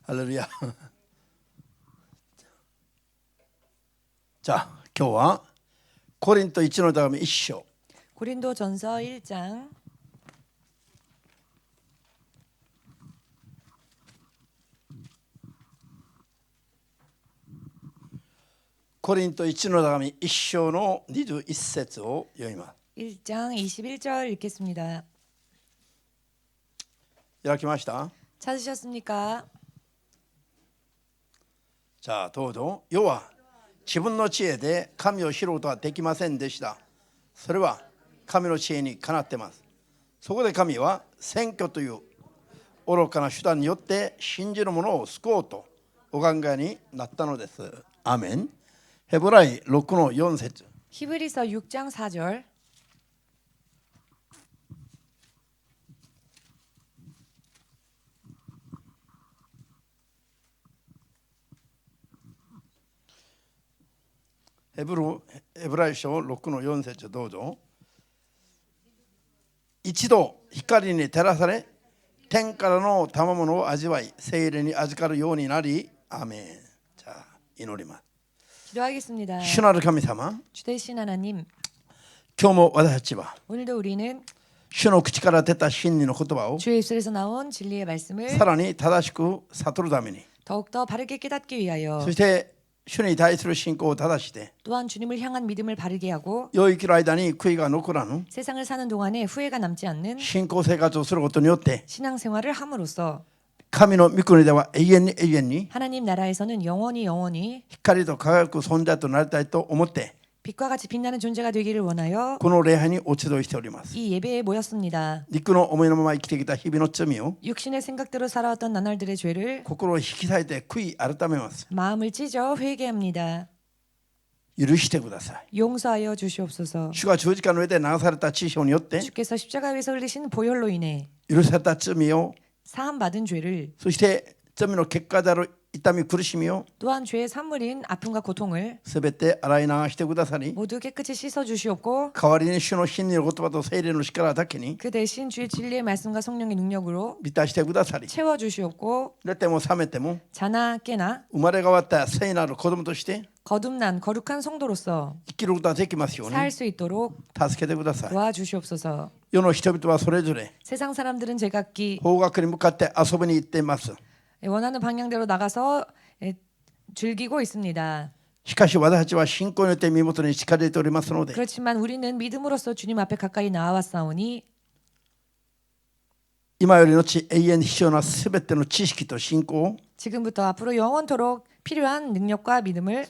할렐루야. 자, 今日はコリント1の手紙1章 고린도전서 1장 コリント1の手紙1章の21節を読みます。 1장 21절 읽겠습니다. 開きました。 찾으셨습니까? さあどうぞ。世は自分の知恵で神を知ることはできませんでした。それは神の知恵にかなっています。そこで神は選挙という愚かな手段によって信じる者を救おうとお考えになったのです。アーメン。ヘブライ6の4節 히브리서 6장 4절 ヘブライ書6の4節どうぞ。一度光に照らされ天からの賜物を味わい聖霊に預かるようになりアーメン。じゃあ祈ります。 기도하겠습니다. 主なる神様、 주되신 하나님, 今日も私たちは 오늘도 우리는 主の口から出た真理の言葉を 주의 입술에서 나온 진리의 말씀을 さらに正しく悟るために、 더욱더 바르게 깨닫기 위하여 そして主に対する信仰を正して 또한 주님을 향한 믿음을 바르게 하고 世生きる間に悔いが残らぬ 세상을 사는 동안에 후회가 남지 않는 信仰生活をすることによって 신앙생활을 함으로써 神の御国では永遠に永遠に 하나님 나라에서는 영원히 光と輝く存在となりたいと思って 빛과 같이 빛나는 존재가 되기를 원하여 この礼拝にお集いしております。 이 예배에 모였습니다. 肉の思いのまま生きてきた日々の罪を 육신의 생각대로 살아왔던 나날들의 죄를 心を引き裂いて悔い改めます。 마음을 찢어 회개합니다. 許してください。 용서하여 주시옵소서. 主が十字架の上で流された血潮によって 주께서 십자가 위에서 흘리신 보혈로 인해 許された罪を 사함받은 죄를 そして罪の結果である痛み苦しみを 또한 죄의 산물인 아픔과 고통을 すべて洗い流してくださり 모두 깨끗이 씻어 주시옵고 代わりに主の真理の言葉と聖霊の力だけに 그 대신 주의 진리의 말씀과 성령의 능력으로 満たしてくださり 채워 주시옵고 寝ても覚めても 자나 깨나 生まれ変わった聖なる子供として 거듭난 거룩한 성도로서 生きることができますように 살 수 있도록 助けてください。 도와주시옵소서. 世の人々はそれぞれ 세상 사람들은 제각기 方角に向かって遊びに行っています。 원하는 방향대로 나가서 즐기고 있습니다. しかし私たちは信仰によって身元に近づいておりますので 그렇지만 우리는 믿음으로써 주님 앞에 가까이 나아왔사오니 今よりのち永遠に必要なすべての知識と信仰を 지금부터 앞으로 영원토록 필요한 능력과 믿음을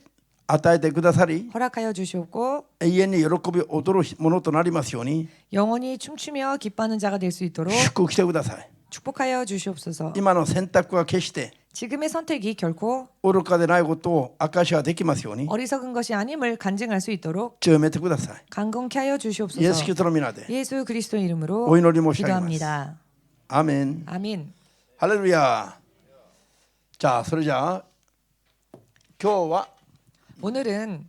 与えてくださり 허락하여 주시옵고 永遠に喜び踊るものとなりますように 영원히 춤추며 기뻐하는 자가 될 수 있도록 祝福してください。 축복하여 주시옵소서. 今の選択が決して 지금의 선택이 결코 愚かでないことを証しができますように 어리석은 것이 아님을 간증할 수 있도록 強めてください。 강건케 하여 イエス・キ 주시옵소서. リストの皆で 예수 그리스도 이름으로 お祈り申し上げます。 기도합니다. アーメン。 아멘. ハレルヤ。じゃあそれじゃあ今日は 오늘은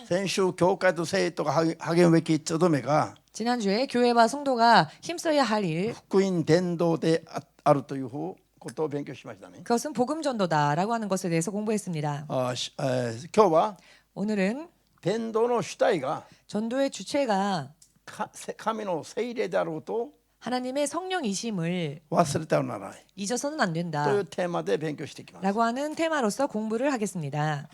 先週教会と生徒が励むべき務めが 지난주에 교회와 성도가 힘써야 할 일, 福音伝道であるということを勉強しましたね。 그것은 복음 전도다라고 하는 것에 대해서 공부했습니다. 今日は 오늘은 伝道の主体が 전도의 주체가 神の聖霊であることを 하나님의 성령이심을 忘れてはならない 잊어서는 안 とい 된다 うテーマで勉強していきます。 라고 하는 테마로서 공부를 하겠습니다.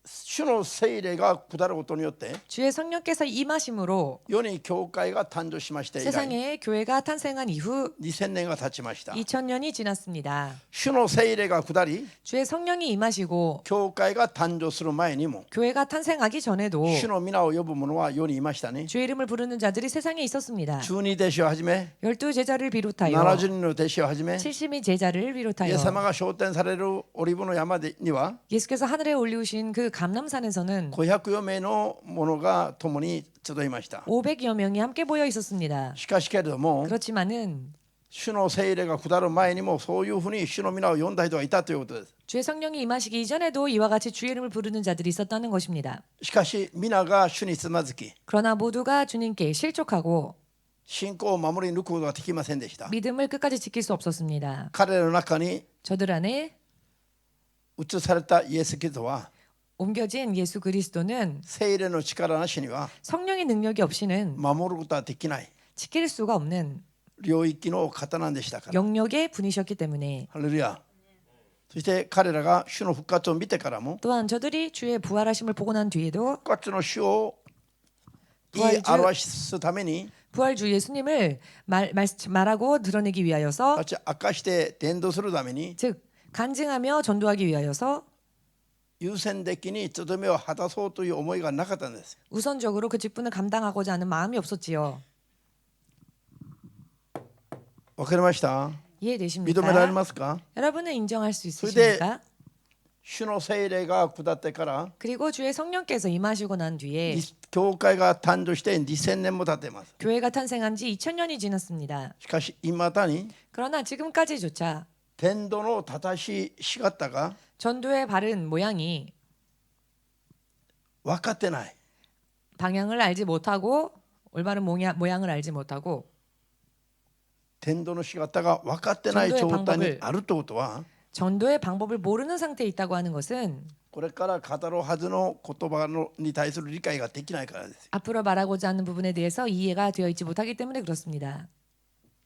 主の聖霊が下ることによって 주의 성령께서 임하심으로 世に教会が誕生しまして以来 세상에 교회가 탄생한 이후 2000年が経ちました。 2000년이 지났습니다. 主の聖霊が下り 주의 성령이 임하시고 教会が誕生する前にも 교회가 탄생하기 전에도 主の皆を呼ぶ者は世にいましたね。 주의 이름을 부르는 자들이 세상에 있었습니다. 12弟子をはじめ 12 제자를 비롯하여 70人の弟子をはじめ 70의 제자를 イエ 비롯하여 ス様が昇天されるオリーブの山には 예수께서 하늘에 올리우신 그 감람산에서는 500여名の者が共に集いました。 500여 명이 함께 모여 있었습니다. しかしけれども 그렇지만은 主の聖霊が下る前にもそういうふうに主の皆を呼んだ人がいたということです。 주의 성령이 임하시기 이전에도 이와 같이 주의 이름을 부르는 자들이 있었다는 것입니다. しかし皆が主につまずき 그러나 모두가 주님께 실족하고 信仰を守り抜くことができませんでした。 믿음을 끝까지 지킬 수 없었습니다. 彼らの中に 저들 안에 移されたイエス・キリストは 옮겨진 예수 그리스도는 聖霊の力なしには 성령의 능력이 없이는 守ることはできない 지킬 수가 없는 領域の方なんでしたから。 영역의 분이셨기 때문에 ハレルヤ。そして彼らが主の復活を見てからも 또한 저들이 주의 부활하심을 보고 난 뒤에도 復活の主を言い表すために 부활주 예수님을 말하고 드러내기 위하여서 明かして伝道するために 즉 간증하며 전도하기 위하여서 優先的に務めを果たそうという思いがなかったんです。 우선적으로 그 직분을 감당하고자 하는 마음이 없었지요. わかりました？ 이해되십니까? 認められますか？ 여러분은 인정할 수それで 있으십니까? 主の聖霊が下ってから 그리고 주의 성령께서 임하시고 난 뒤에 教会が誕生して2000年も経っています。 교회가 탄생한 지 2000년이 지났습니다. しかし未だに 그러나 지금까지조차 伝道の正しい仕方が 전도의 바른 모양이 分かってない。 방향을 알지 못하고 올바른 모양을 알지 못하고 伝道の仕方が分かってない状態にあるということは 전도의 방법을 모르는 상태에 있다고 하는 것은 これから語るはずの言葉に対する理解ができないからです。 앞으로 말하고자 하는 부분에 대해서 이해가 되어 있지 못하기 때문에 그렇습니다.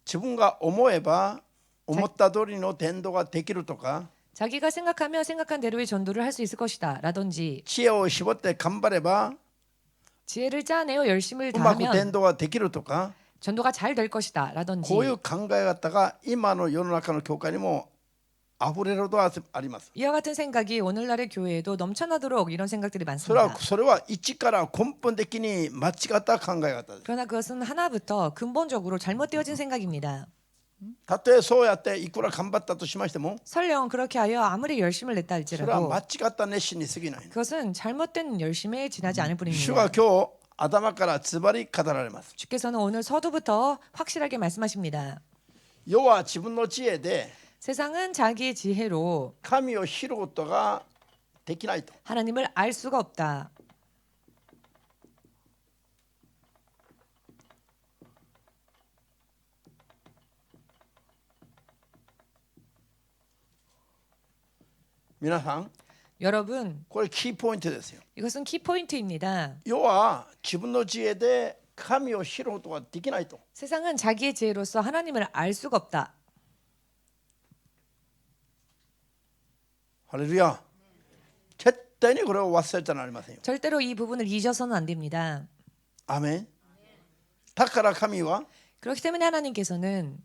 自分が思えば思った通りの伝道ができるとか 자기가 생각하며 생각한 대로의 전도를 할 수 있을 것이다 라든지 知恵を絞って頑張れば 지혜를 짜내어 열심을 うまく伝 다하면 道ができるとか 전도가 잘 될 것이다 라든지 こういう考え方が今の世の中の教会にも溢れるほどあります。 이와 같은 생각이 오늘날의 교회에도 넘쳐나도록 이런 생각들이 それは 많습니다. 一から根本的に間違った考え方です。 그러나 그것은 하나부터 근본적으로 잘못되어진 생각입니다. たとえそうやっていくら頑張ったとしましても 설령 그렇게 하여 아무리 열심을 냈다 それは 할지라도 間違った熱心に過ぎない。 그것은 잘못된 열심에 지나지 않을 主が 뿐입니다. 今日頭からズバリ語られます。 주께서는 오늘 서두부터 확실하게 말씀하십니다. 世は自分の知恵で 세상은 자기의 지혜로 神を知ることができないと。 하나님을 알 수가 없다. 皆さん 여러분, これキーポイントですよ。 이것은 키포인트입니다. 世は自分の知恵で神を知ることができないと。 세상은 자기의 지혜로서 하나님을 알 수가 없다. ハレルヤ。絶対にこれを忘れてはなりませんよ。 절대로 이 부분을 잊어서는 안 됩니다. アメン。だから神は 그렇기 때문에 하나님께서는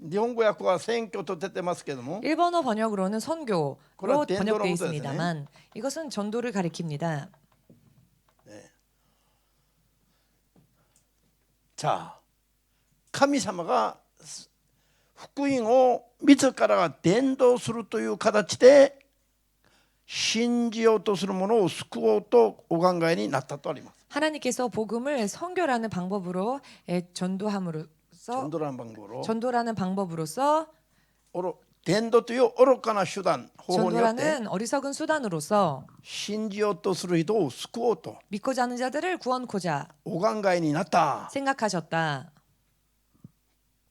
日本語訳は選挙と出てますけども 일본어 번역으로는 선교로 그건 번역되어伝道のこと 있습니다만 이것은 전도를 가리킵니다. さあ神様が福音を自らが伝道するという形で信じようとする者を救おうとお考えになったとあります。 하나님께서 복음을 선교라는 방법으로 전도함으로써 전도라는 방법으로 伝道という愚かな手段方法によって 전도라는 어리석은 수단으로서 信じようとする人を救おうと 믿고자 하는 자들을 구원코자 お考えになった。 생각하셨다.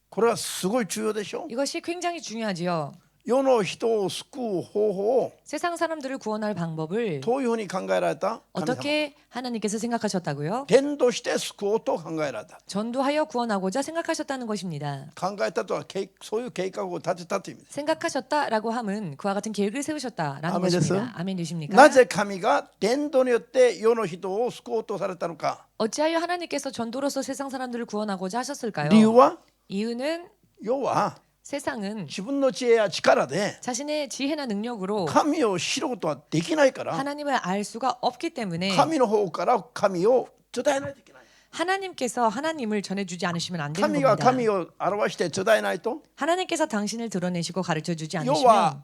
これはすごい重要でしょ。 이것이 굉장히 중요하지요. 世の人を救う方法を 세상 사람들을 구원할 방법을 どういうふうに考えられた？神様 어떻게 하나님께서 생각하셨다고요? 伝道して救おうと考えられた。 전도하여 구원하고자 생각하셨다는 것입니다. 考えたとはそういう計画を立てたという意味です。 생각하셨다라고 함은 그와 같은 계획을 세우셨다라는 아멘です. 것입니다. 아멘 되십니까? なぜ神が伝道によって世の人を救おうとされたのか。 어찌하여 하나님께서 전도로서 세상 사람들을 구원하고자 하셨을까요? 理由は 이유는 世は 세상은 自分の知恵や力で 자신의 지혜나 능력으로 神を知ることはできないから 하나님을 알 수가 없기 때문에 神の方から神を伝えないといけない。 하나님께서 하나님을 전해주지 않으시면 안 되는 神が 겁니다. 神を表して伝えないと 하나님께서 당신을 드러내시고 가르쳐주지 世 않으시면 は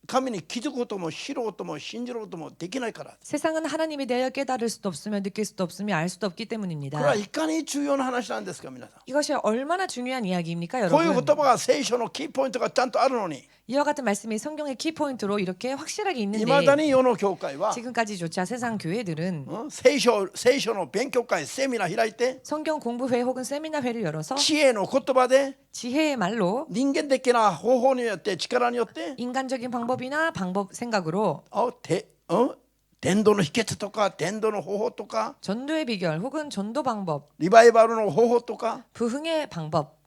神に気づくことも知ることも信じることもできないから。 세상은 하나님에 대하여 깨달을 수도 없으며 느낄 수도 없으며 알 수도 없기 これ 때문입니다. はいかに重要な話なんですか皆さん。 이것이 얼마나 중요한 이야기입니까 こういう 여러분? 言葉が聖書のキーポイントがちゃんとあるのに 이와 같은 말씀이 성경의 키포인트로 이렇게 확실하게 い 있는데 まだに世の教会は 지금까지조차 세상 교회들은 聖書の勉強会セミナー開いて 성경 공부회 혹은 세미나회를 열어서 知恵の言葉で 지혜의 말로 人間的な方法によって力によって 인간적인 방법이나 방법 생각으로 伝道の秘訣とか伝道の方法とか 전도의 비결 혹은 전도 방법, リバイバルの方法とか 부흥의 방법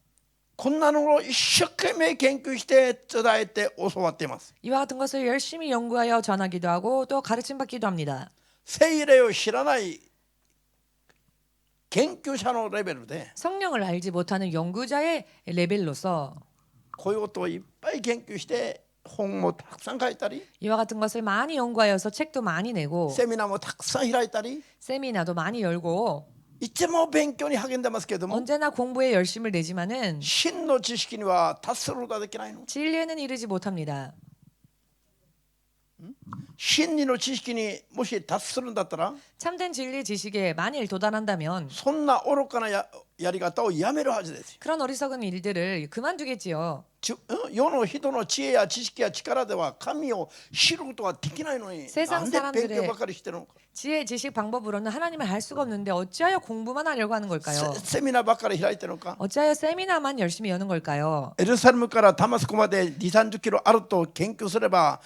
こんなのを一生懸命研究して伝えて教わっています。 이와 같은 것을 열심히 연구하여 전하기도 하고 또 가르침 받기도 합니다. 聖霊を知らない研究者のレベルで 성령을 알지 못하는 연구자의 레벨로서 こういうことをいっぱい研究して本もたくさん書いたり 이와 같은 것을 많이 연구하여서 책도 많이 내고 セミナーもたくさん開いたり 세미나도 많이 열고 いつも勉強に励んでますけれども 언제나 공부에 열심을 내지만은 真の知識には達することができないの。 진리에는 이르지 못합니다. 真理の知識にもし達するんだったら 참된 진리 지식에 만일 도달한다면 そんな愚かなやり方をやめるはずですよ。 그런 어리석은 일들을 그만두겠지요. 世の人の知恵や知識や力では神を知ることができないのに세상 なんで勉 사람들의 強ばかりしてるのか 지혜, 지식, 방법으로는 하나님을 알 수가 없는데 어찌하여 공부만 하려고 하는 걸까요? セミナーばっかり開いてるのか 어찌하여 세미나만 열심히 여는 걸까요? エルサレムからダマスコまで2、30キロあると研究すれば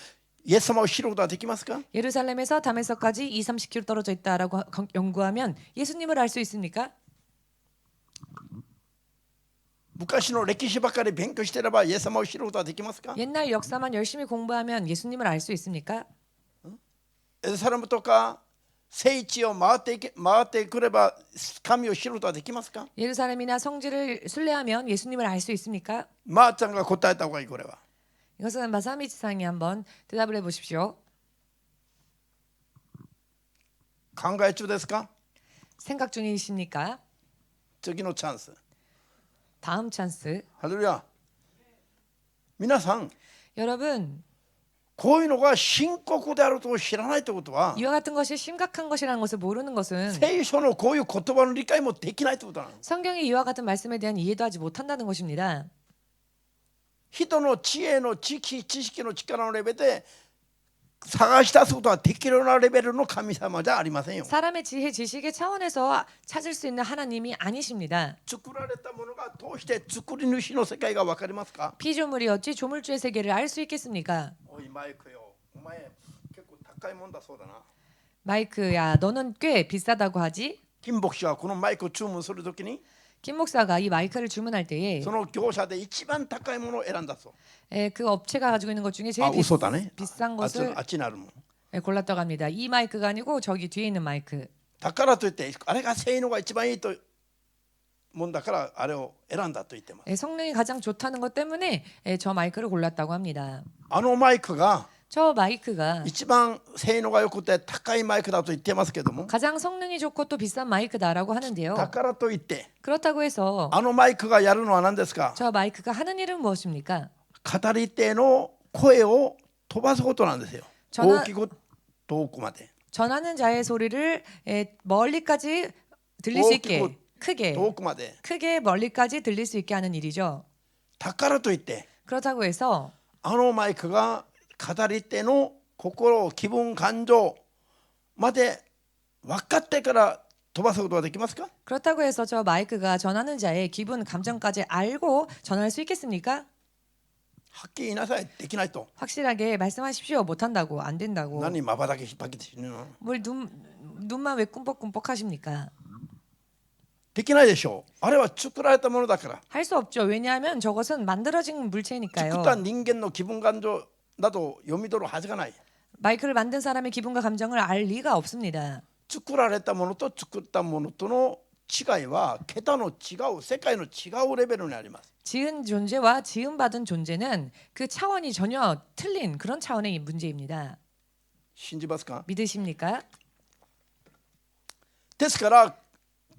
イエス様を知ることはできますか 예루살렘에서 다메섹까지 2, 30km 떨어져 있다라고 연구하면 예수님을 알 수 있습니까? 昔の歴史ばかり勉強してればイエス様を知ることはできますか 옛날 역사만 열심히 공부하면 예수님을 알 수 있습니까? エルサレムとか聖地を回ってくれば神を知ることはできますか 예루살렘이나 성지를 순례하면 예수님을 알 수 있습니까? まーちゃんが答えた方がいいこれは 이것은 마사미치상이 한번 대답을 해보십시오. 考え中ですか 생각 중이십니까? 次のチャンス 다음 찬스. ハレルヤ皆さん 여러분, こういうのが深刻であると知らないということは 이와 같은 것이 심각한 것이라는 것을 모르는 것은 聖書のこういう言葉の理解もできないということなの 성경의 이와 같은 말씀에 대한 이해도 하지 못한다는 것입니다. 人の知恵の知識の力のレベルで探し出すことができるようなレベルの神様じゃありませんよ 사람의 지혜, 지식의 차원에서 찾을 수 있는 하나님이 아니십니다. 作られたものがどうして作り主の世界が分かりますか 피조물이 어찌 조물주의 세계를 알 수 있겠습니까? おいマイクよお前結構高いもんだそうだな 마이크야, 너는 꽤 비싸다고 하지? 金牧師はこのマイクを注文するときに 김 목사가 이 마이크를 주문할 때에 その業者で一番高いものを選んだそう 그 업체가 가지고 있는 것 중에 제일 あ嘘だね 비싼 あっち 것을 あっちにあるもん 골랐다고 합니다. 이 마이크가 아니고 저기 뒤에 있는 마이크. だからといってあれが性能が一番いいともんだからあれを選んだと言ってます 성능이 가장 좋다는 것 때문에 저 마이크를 골랐다고 합니다. あのマイクが 저 마이크가 一番性能が良くて高いマイクだと言ってますけども 가장 성능이 좋고 또 비싼 마이크다라고 だ 하는데요. からといって 그렇다고 해서 あのマイクがやるのは何ですか 저 마이크가 하는 일은 무엇입니까? 語り手の声を飛ばすことなんですよ 大きく遠くまで 전하는 자의 소리를 멀리까지 들릴 수 있게 크게 遠くまで 크게 멀리까지 들릴 수 있게 하는 일이죠. だからといって 그렇다고 해서 あのマイクが語り手の心気分感情まで分かってから飛ばすことができますか 그렇다고 해서 저 마이크가 전하는 자의 기분 감정까지 알고 전할 수 있겠습니까? はっきり言いなさいできないと 확실하게 말씀하십시오. 못한다고 안 된다고. 何まばたき引っ張って死ぬの 뭘 눈만 왜 꿈뻑꿈뻑 하십니까? できないでしょうあれは作られたものだから 할 수 없죠. 왜냐하면 저것은 만들어진 作った 물체니까요. 人間の気分感情など読み取るはずがない 마이크를 만든 사람의 기분과 감정을 알 리가 없습니다. 作られたものと作ったものとの違いは桁の違う世界の違うレベルにあります 지은 존재와 지음받은 존재는 그 차원이 전혀 틀린 그런 차원의 문제입니다. 信じますか 믿으십니까? ですから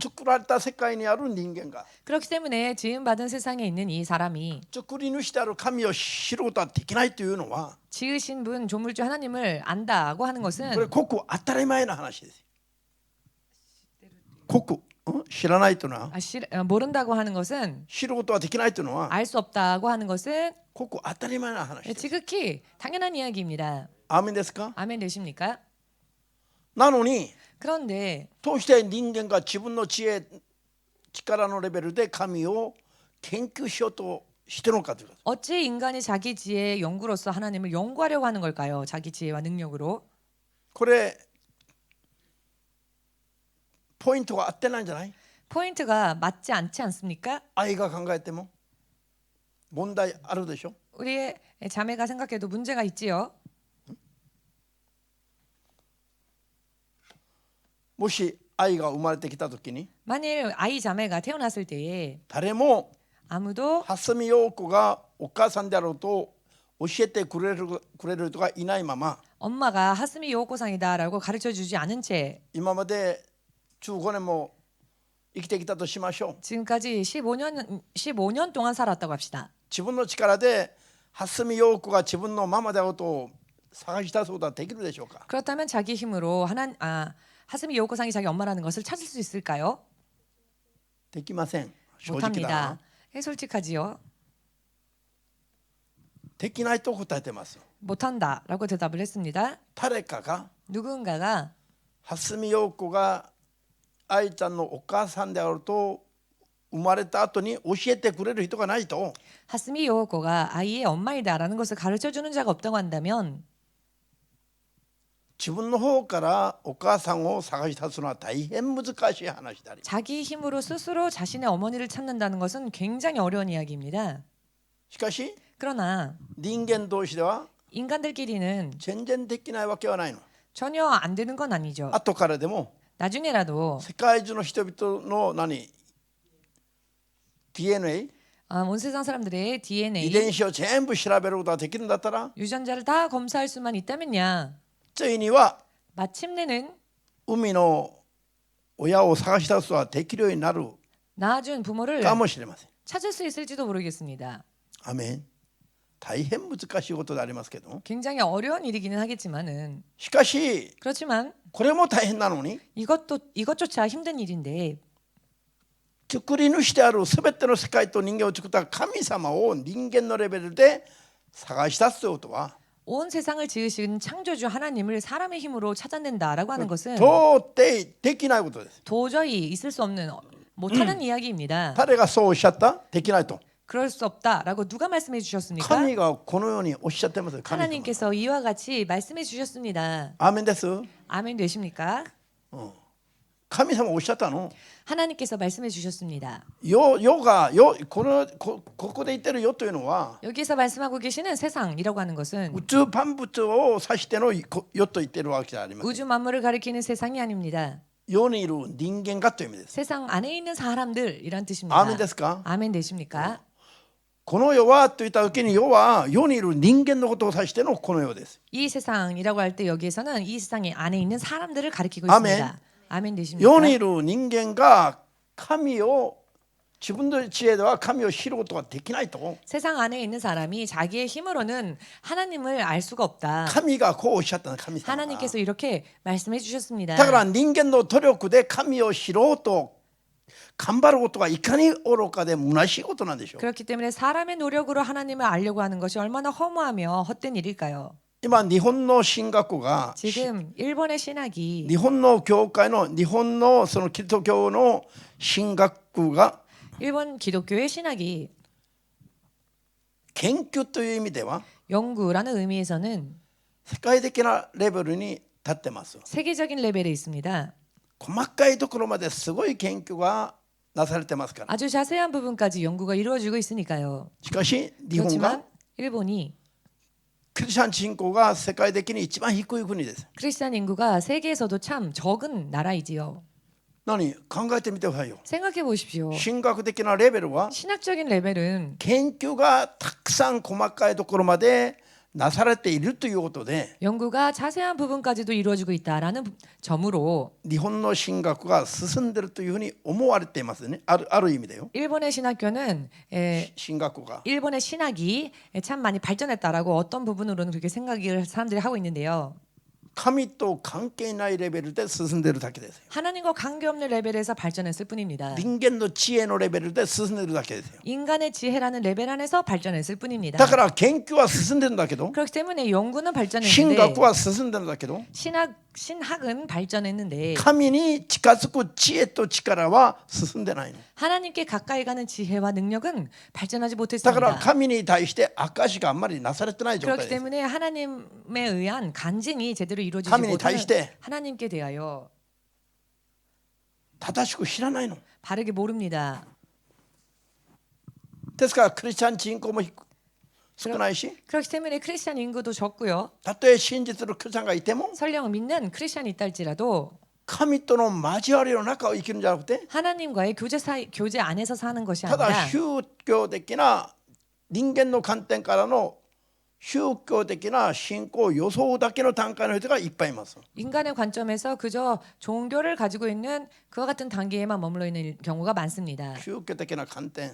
作られた世界にある人間が 그렇기 때문에 지음받은 세상에 있는 이 사람이 作り主である神を知ることはできないというのは 지으신 분 조물주 하나님을 안다고 하는 これ 것은 ごく当たり前な話ですごく知らないというのは 모른다고 하는 것은 知ることはできないというのは 알 수 없다고 하는 것은 ここ当たり前な話です。 지극히 당연한 이야기입니다. アーメンですか？ 아멘 되십니까? なのに 그런데 どうして人間が自分の知恵力のレベルで神を研究しようとしてるのかということ。 어찌 인간이 자기 지혜의 연구로서 하나님을 연구하려고 하는 걸까요? 자기 지혜와 능력으로. これポイントが合ってないんじゃない？ 포인트가 맞지 않지 않습니까? 愛が考えても問題あるでしょ。 우리의 자매가 생각해도 문제가 있지요. もし愛が生まれてきた時に 만일 아이 자매가 태어났을 때에 誰も 아무도 蓮見陽子がお母さんであろうと教えてくれる人がいないまま 엄마가 하스미 요코상이다라고 가르쳐 주지 않은 채 今まで15年も生きてきたとしましょう。 지금까지 15년 동안 살았다고 합시다. 自分の力で蓮見陽子が自分のママであろうと探し出すことはできるでしょうか？ 그렇다면 자기 힘으로 하스미 요코상이 자기 엄마라는 것을 찾을 수 있을까요? できません。正直だ。 못합니다. 솔직하지요. できないと答えてます。 못한다라고 대답을 했습니다. 誰かが 누군가가 蓮見陽子が愛ちゃんのお母さんであると生まれた後に教えてくれる人がないと 하스미 요코가 아이의 엄마이다라는 것을 가르쳐 주는 자가 없다고 한다면 自分の方からお母さんを探し出すのは大変難しい話であります。 자기 힘으로 스스로 자신의 어머니를 찾는다는 것은 굉장히 어려운 이야기입니다. しかし 그러나 人間同士では 인간들끼리는 全然できないわけはないの。 전혀 안 되는 건 아니죠. 後からでも 나중에라도 世界中の人々のDNA 온 세상 사람들의 遺 DNA 伝子を全部調べることができるんだったら 유전자를 다 검사할 수만 있다면야 ついには 마침내는 海の親を探し出すことができるようになる 낳아준 부모를 かもしれません。 찾을 수 있을지도 모르겠습니다. アメン。大変難しいことでありますけど、 굉장히 어려운 일이기는 하겠지만은 しかし 그렇지만 これも大変なのに 이것조차 힘든 일인데 作り主であるすべての世界と人間を作った神様を人間のレベルで探し出すということは 온 세상을 지으신 창조주 하나님을 사람의 힘으로 찾아낸다라고 하는 것은 到底できないことです。 도저히 있을 수 없는 못하는 이야기입니다. 誰がそうおっしゃった？できないと。 그럴 수 없다라고 누가 말씀해 주셨습니까? 神がこのようにおっしゃってます。神様。 하나님께서 이와 같이 말씀해 주셨습니다. アーメンです。 아멘 되십니까? 神様おっしゃったの。 하나님께서 말씀해 주셨습니다. 世がここで言ってる世というのは 여기서 말씀하고 계시는 세상이라고 하는 것은 宇宙万物を指しての世と言ってるわけじゃありません。 우주 만물을 가리키는 세상이 아닙니다. 世にいる人間がという意味です。 세상 안에 있는 사람들이란 뜻입니다. アーメンですか？ 아멘 되십니까? この世はと言った時に世は世にいる人間のことを指してのこの世です。 이 세상이라고 할 때 여기에서는 이 세상의 안에 있는 사람들을 가리키고 아멘. 있습니다. 아멘 되십니까? 世にいる人間が神を自分の知恵では神を知ることができないと 세상 안에 있는 사람이 자기의 힘으로는 하나님을 알 수가 없다. 神がこうおっしゃったの。神様が 하나님께서 이렇게 말씀해 주셨습니다. だから人間の努力で神を知ろうと頑張ることがいかに愚かで虚しいことなんでしょう。 그렇기 때문에 사람의 노력으로 하나님을 알려고 하는 것이 얼마나 허무하며 헛된 일일까요? 今日本の神学校が 지금 일본의 신학이 日本の教会の日本のそのキリスト教の神学校が 일본 기독교의 신학이 研究という意味では 연구라는 의미에서는 世界的なレベルに立ってます。 세계적인 레벨에 있습니다. 細かいところまですごい研究がなされてますから。 아주 자세한 부분까지 연구가 이루어지고 있으니까요. しかし日本が 그렇지만 일본이 クリスチャン人口が世界的に一番低い国です。 크리스찬 인구가 세계에서도 참 적은 나라이지요. 何考えてみてくださいよ。 생각해 보십시오. 神学的なレベルは 신학적인 레벨은 研究がたくさん細かいところまでなされているということで 연구가 자세한 부분까지도 이루어지고 있다라는 점으로 日本の神学が進んでいるというふうに思われていますね。ある意味でよ。 일본의 신학교는 神学校が 일본의 신학이 참 많이 발전했다라고 어떤 부분으로는 그렇게 생각을 사람들이 하고 있는데요. 神と関係ないレベルで進んでいるだけですよ。 하나님과 관계없는 레벨에서 발전했을 뿐입니다. 人間の知恵のレベルで進んでいるだけですよ。 인간의 지혜라는 레벨 안에서 발전했을 뿐입니다. だから研究は進んでるんだけど、 그렇기 때문에 연구는 神 발전했는데 学は進んでるんだけど、 신학은 발전했는데 神に近づく知恵と力は進んでないの。 하나님께 가까이 가는 지혜와 능력은 발전하지 だから 못했습니다. 神に対して証しがあんまりなされてない状態 그렇기 です。 때문에 하나님에 의한 간증이 제대로 이루어지지 하나님에 못하는 대하시되 하나님께 대하여 正しく知らないの。 바르게 모릅니다. ですからクリスチャン人口も少ないし、 그렇기 때문에 크리스찬 인구도 적고요. たとえ真実のクリスチャンがいても 설령을 믿는 크리스찬이 있다 할지라도 神との交わりの中を生きるんじゃなくて、 하나님과의 교제 안에서 사는 것이 ただ 아니라 宗教的な人間の観点からの宗教的な信仰予想だけの段階の人がいっぱいいます。 인간의 관점에서 그저 종교를 가지고 있는 그와 같은 단계에만 머물러 있는 경우가 많습니다. 宗教的な観点、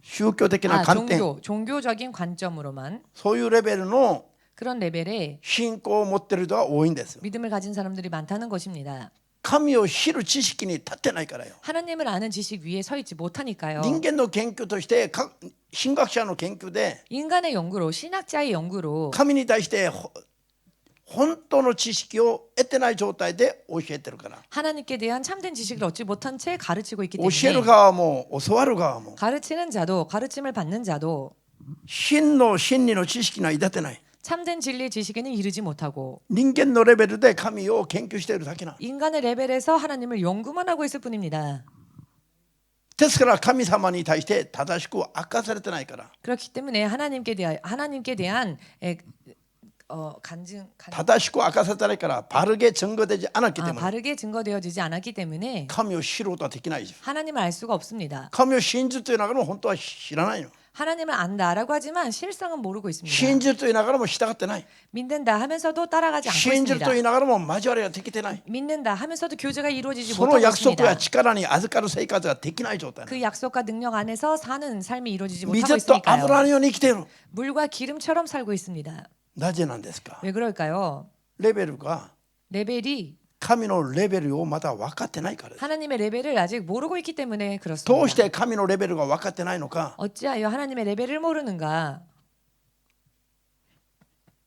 宗教的な観点、 종교적인 관점으로만 そういうレベルの 그런 레벨의 信仰を持っている人が多いんですよ。 믿음을 가진 사람들이 많다는 것입니다. 神を知る知識に立ってないからよ。 하나님을 아는 지식 위에 서 있지 못하니까요. 人間の研究として神学者の研究で 인간의 연구로 신학자의 연구로 神に対して本当の知識を得てない状態で教えてるから。 하나님께 대한 참된 지식을 얻지 못한 채 가르치고 있기 教える 때문에 側も教わる側も 가르치는 자도 가르침을 받는 자도 真の真理の知識が至ってない。 참된 진리 지식에는 이르지 못하고 人間のレベルで神を研究しているだけな。 인간의 레벨에서 하나님을 연구만 하고 있을 뿐입니다. ですから神様に対して正しく明かされてないから。 그렇기 때문에 하나님께 대한 간증 正しく明かされてないから바르게 증거되지 않았기 때문에 바르게 증거되어지지 않았기 때문에 神を知ることはできないし、 하나님을 알 수가 없습니다. 神を信じるという中でも本当は知らないの。 하나님을 안다라고 하지만 실상은 모르고 있습니다. 信じるという中でも従ってない。 믿는다 하면서도 따라가지 않고 信じる 있습니다. という中でも交わりができてない。 믿는다 하면서도 교제가 이루어지지 その 못하고 約束や 있습니다. 力に預かる生活ができない状態なの。 그 약속과 능력 안에서 사는 삶이 이루어지지 못하고 水と 있으니까요. 油のように生きている。 물과 기름처럼 살고 있습니다. なぜなんですか。 왜 그럴까요? レベルが 레벨이 神のレベルをまだ分かってないからです。 하나님의 레벨을 아직 모르고 있기 때문에 どうし 그렇습니다. て神のレベルが分かってないのか。 어찌하여 하나님의 레벨을 모르는가?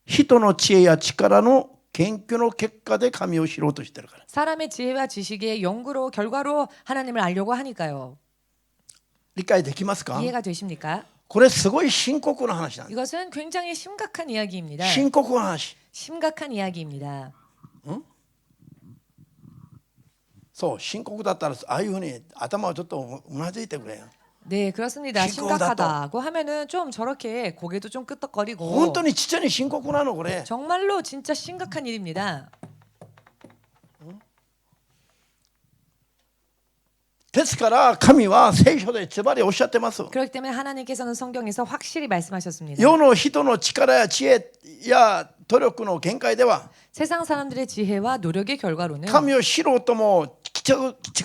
人の知恵や力の研究の結果で神を知ろうとしてるから。 사람의 지혜와 지식의 연구로 결과로 하나님을 알려고 하니까요. 理解できますか。 이해가 되십니까? これすごい深刻な話なんです。 이것은 굉장히 심각한 이야기입니다. 深刻な話。 심각한 이야기입니다. そう深刻だったらああいうふうに頭をちょっとうなずいてくれよ。 네, 그렇습니다. 심각하다 심각하다고 하면은 좀 저렇게 고개도 좀 끄덕거리고 本当にちっちゃに深刻なのこれ。 정말로 진짜 심각한 일입니다. ですから神は聖書でズバリおっしゃってます。 그렇기 때문에 하나님께서는 성경에서 확실히 말씀하셨습니다. 世の人の力や知恵や努力の限界では 세상 사람들의 지혜와 노력의 결과로는 神を知ろうとも近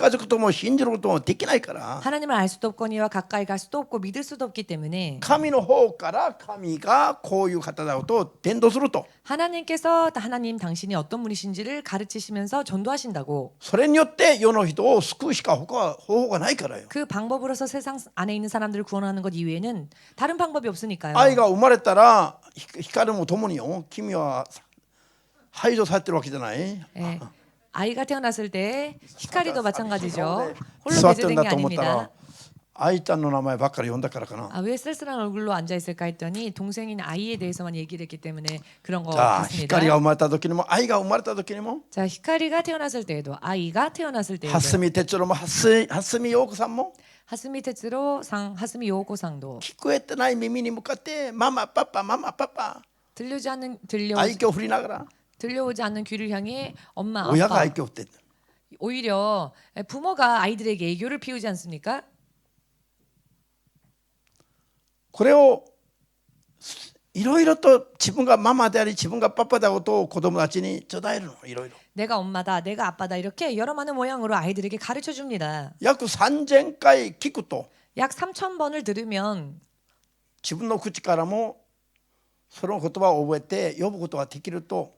づくとも信じることもできないから、 하나님을 알 수도 없거니와 가까이 갈 수도 없고 믿을 수도 없기 때문에 神の方から神がこういう方だと伝道すると、 하나님께서 하나님 당신이 어떤 분이신지를 가르치시면서 전도하신다고 それによって世の人を救うしか他は方法がないからよ。 그 방법으로서 세상 안에 있는 사람들을 구원하는 것 이외에는 다른 방법이 없으니까요. 愛が生まれたら光も共によ、君は排除されてるわけじゃない。 예, 아이가 태어났을 때 히카리도 마찬가지죠. 홀로 座ってるん 배제된 だ 게 と思ったら 아닙니다. 愛ちゃんの名前ばっかり呼んだからかな。 아, 왜 쓸쓸한 얼굴로 앉아 있을까 했더니 동생인 아이에 대해서만 얘기를 했기 때문에 그런 것 さあ 같습니다. 光が生まれた時にも愛が生まれた時にも 자, 히카리가 태어났을 때에도 아이가 태어났을 때에도 蓮見哲郎も蓮見陽子さんも 하스미 테츠로 상, 하스미 요코상도 聞こえてない耳に向かってママパパママパパ愛嬌を振りながら 들려오지 않는 귀를 향해 엄마親が 아빠 愛嬌を振ってる。 오히려 부모가 아이들에게 애교를 피우지 않습니까? これをいろいろと自分がママであり自分がパパだことを子供たちに伝えるの。いろいろ 내가 엄마다, 내가 아빠다 이렇게 여러 많은 모양으로 아이들에게 가르쳐 줍니다. 約3000回聞くと 약 3,000번을 들으면 自分の口からもその言葉を覚えて呼ぶことができると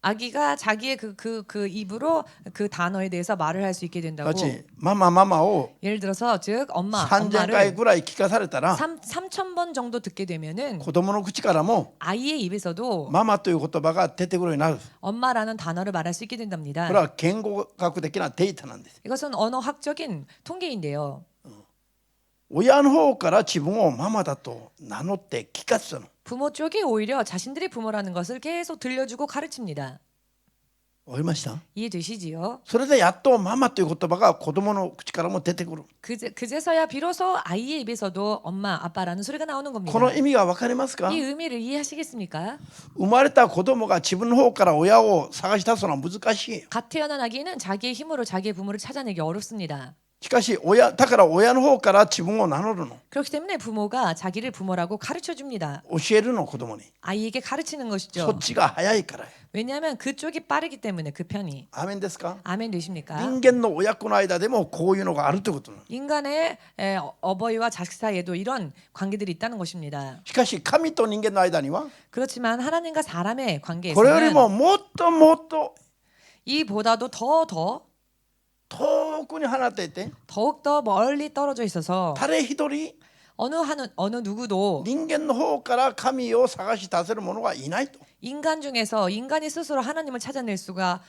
아기가 자기의 그 입으로 그 단어에 대해서 말을 할 수 있게 된다고. 같이 마마마마오 예를 들어서 즉 엄마를 3000回ぐらい聞かされたら 3,000번 정도 듣게 되면은 子供の口からも 아이의 입에서도 ママという言葉が出てくるようになる。 엄마라는 단어를 말할 수 있게 된답니다. これは言語学的なデータなんです。 이것은 언어학적인 통계인데요. 親の方から自分をママだと名乗って聞かせたの。 부모 쪽이 오히려 자신들이 부모라는 것을 계속 들려주고 가르칩니다. わかりました？ 이해되시지요? それでやっとママという言葉が子供の口からも出てくる。 그제서야 비로소 아이의 입에서도 엄마, 아빠라는 소리가 나오는 겁니다. この意味がわかりますか？ 이 의미를 이해하시겠습니까? 生まれた子供が自分の方から親を探し出すのは難しい。 갓 태어난 아기는 자기의 힘으로 자기의 부모를 찾아내기 어렵습니다. しかしだから親の方から自分を名乗るの。 그렇기 때문에 부모가 자기를 부모라고 가르쳐 줍니다. 教えるの子供に。 아이에게 가르치는 そ 것이죠. っちが早いから。 왜냐하면 그쪽이 빠르기 때문에 그 편이. アーメンですか？ 아멘 되십니까? 人間の親子の間でもこういうのがあるということなの。 인간의 어버이와 자식 사이에도 이런 관계들이 있다는 것입니다. しかし神と人間の間には 그렇지만 하나님과 사람의 これより 관계에서는 ももっともっと 이보다도 더 遠くに離れていて 더욱더 멀리 떨어져 있어서 誰一人 어느 누구도 人間の方から神を探し出せる者はいないと。 인간 중에서 인간이 스스로 하나님을 찾아낼 수가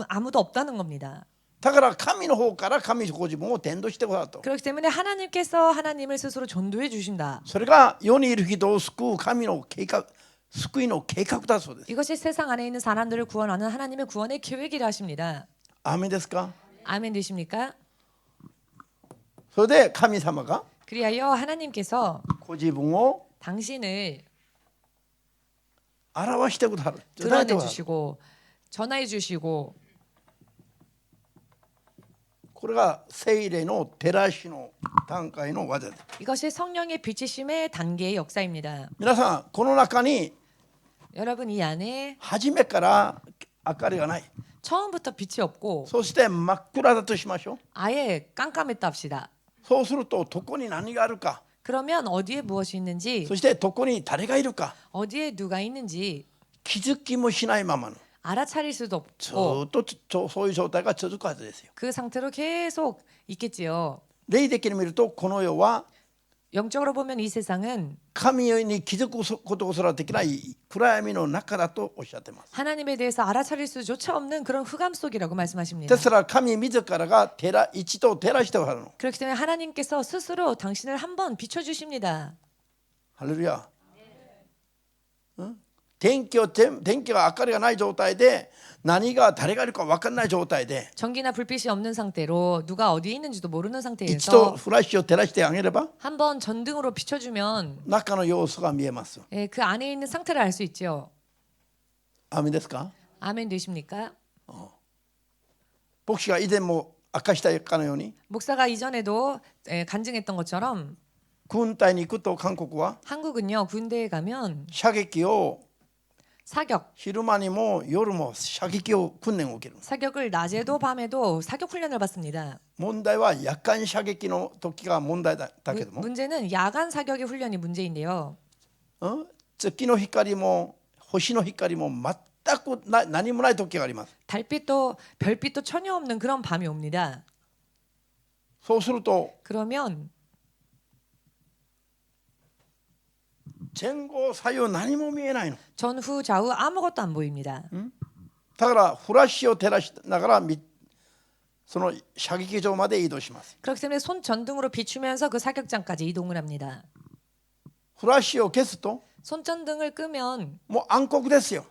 아무도 없다는 겁니다. だから神の方から神ご自分を伝道してくださったと。 그렇기 때문에 하나님께서 하나님을ススロ 전도해 주신다. それが世にいる人を救う神の計画、救いの計画だそうです。 이것이 세상 안에 있는 사람들을 구원하는 하나님의 구원의 계획이라 하십니다. アーメンですか？ 아멘 되십니까? それで神様が 그리하여 하나님께서 ご自分を 당신을 表してくださる。 드러내 주시고 전하해 주시고 これが聖霊の照らしの段階の技です。 이것이 성령의 비치심의 단계의 역사입니다. 皆さんこの中に 여러분 이 안에 初めから明かりがない。 처음부터 빛이 없고 そして真っ暗だとしましょう。 아예 깜깜했다 합시다. そうするとどこに何があるか、 그러면 어디에 무엇이 있는지 そしてどこに誰がいるか 어디에 누가 있는지 気づきもしないままの 알아차릴 수도 ず 없고 っとそういう状態が続くはずですよ。 그 상태로 계속 있겠지요. 霊的に見るとこの世は 영적으로 보면 이 세상은 神に気づくことすらできない暗闇の中だとおっしゃってます。 하나님에 대해서 알아차릴 수조차 없는 그런 흑암 속이라고 말씀하십니다. ですから神自らが一度照らしてくださるの。 그렇기 때문에 하나님께서 스스로 당신을 한번 비춰주십니다. ハレルヤ。電気が明かりがない状態で何が誰がいるか分からない状態で 전기나 불빛이 없는 상태로 누가 어디에 있는지도 모르는 一度 상태에서 フラッシュを照らしてあげれば 한번 전등으로 비춰주면 中の様子が見えます。 그 안에 있는 상태를 알 수 있죠. アーメンですか？ 아멘 되십니까? 牧師が以前も明かしたかのように 목사가 이전에도 간증했던 것처럼 軍隊に行くと韓国は 한국은요 군대에 가면 射撃を 사격, 昼間にも夜も射撃を訓練を受ける。 사격을 낮에도 밤에도 사격 훈련을 받습니다. 問題は夜間射撃の時が問題だけども 문제는 야간 사격의 훈련이 문제인데요. 月の光も星の光も全く何もない時があります。 달빛도 별빛도 전혀 없는 그런 밤이 옵니다. そうすると 그러면 前後左右何も見えないの。 전후 좌우 아무것도 안 보입니다. だからフラッシュを照らしながらその射撃場まで移動します。 그렇기 때문에 손 전등으로 비추면서 그 사격장까지 이동을 합니다. フラッシュを消すと 손전등을 끄면 もう暗黒ですよ。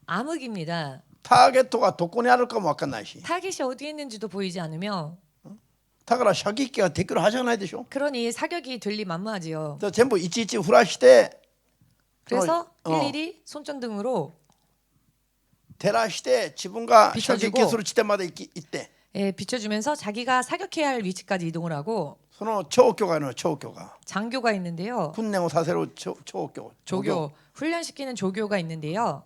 암흑입니다. ターゲットがどこにあるかも分かんないし。 타깃이 어디에 있는지도 보이지 않으며 だから射撃ができるはずじゃないでしょ。 그러니 사격이 될 리 만무하지요. 全部いちいちフラッシュで 그래서 일일이 손전등으로 照らして自分が射 비춰주고 撃する地点まで行って 비춰주면서 자기가 사격해야 할 위치까지 이동을 하고 その長距がいるの長距が 장교가 있는데요. 訓練をさせる長距 조교 훈련시키는 조교가 있는데요.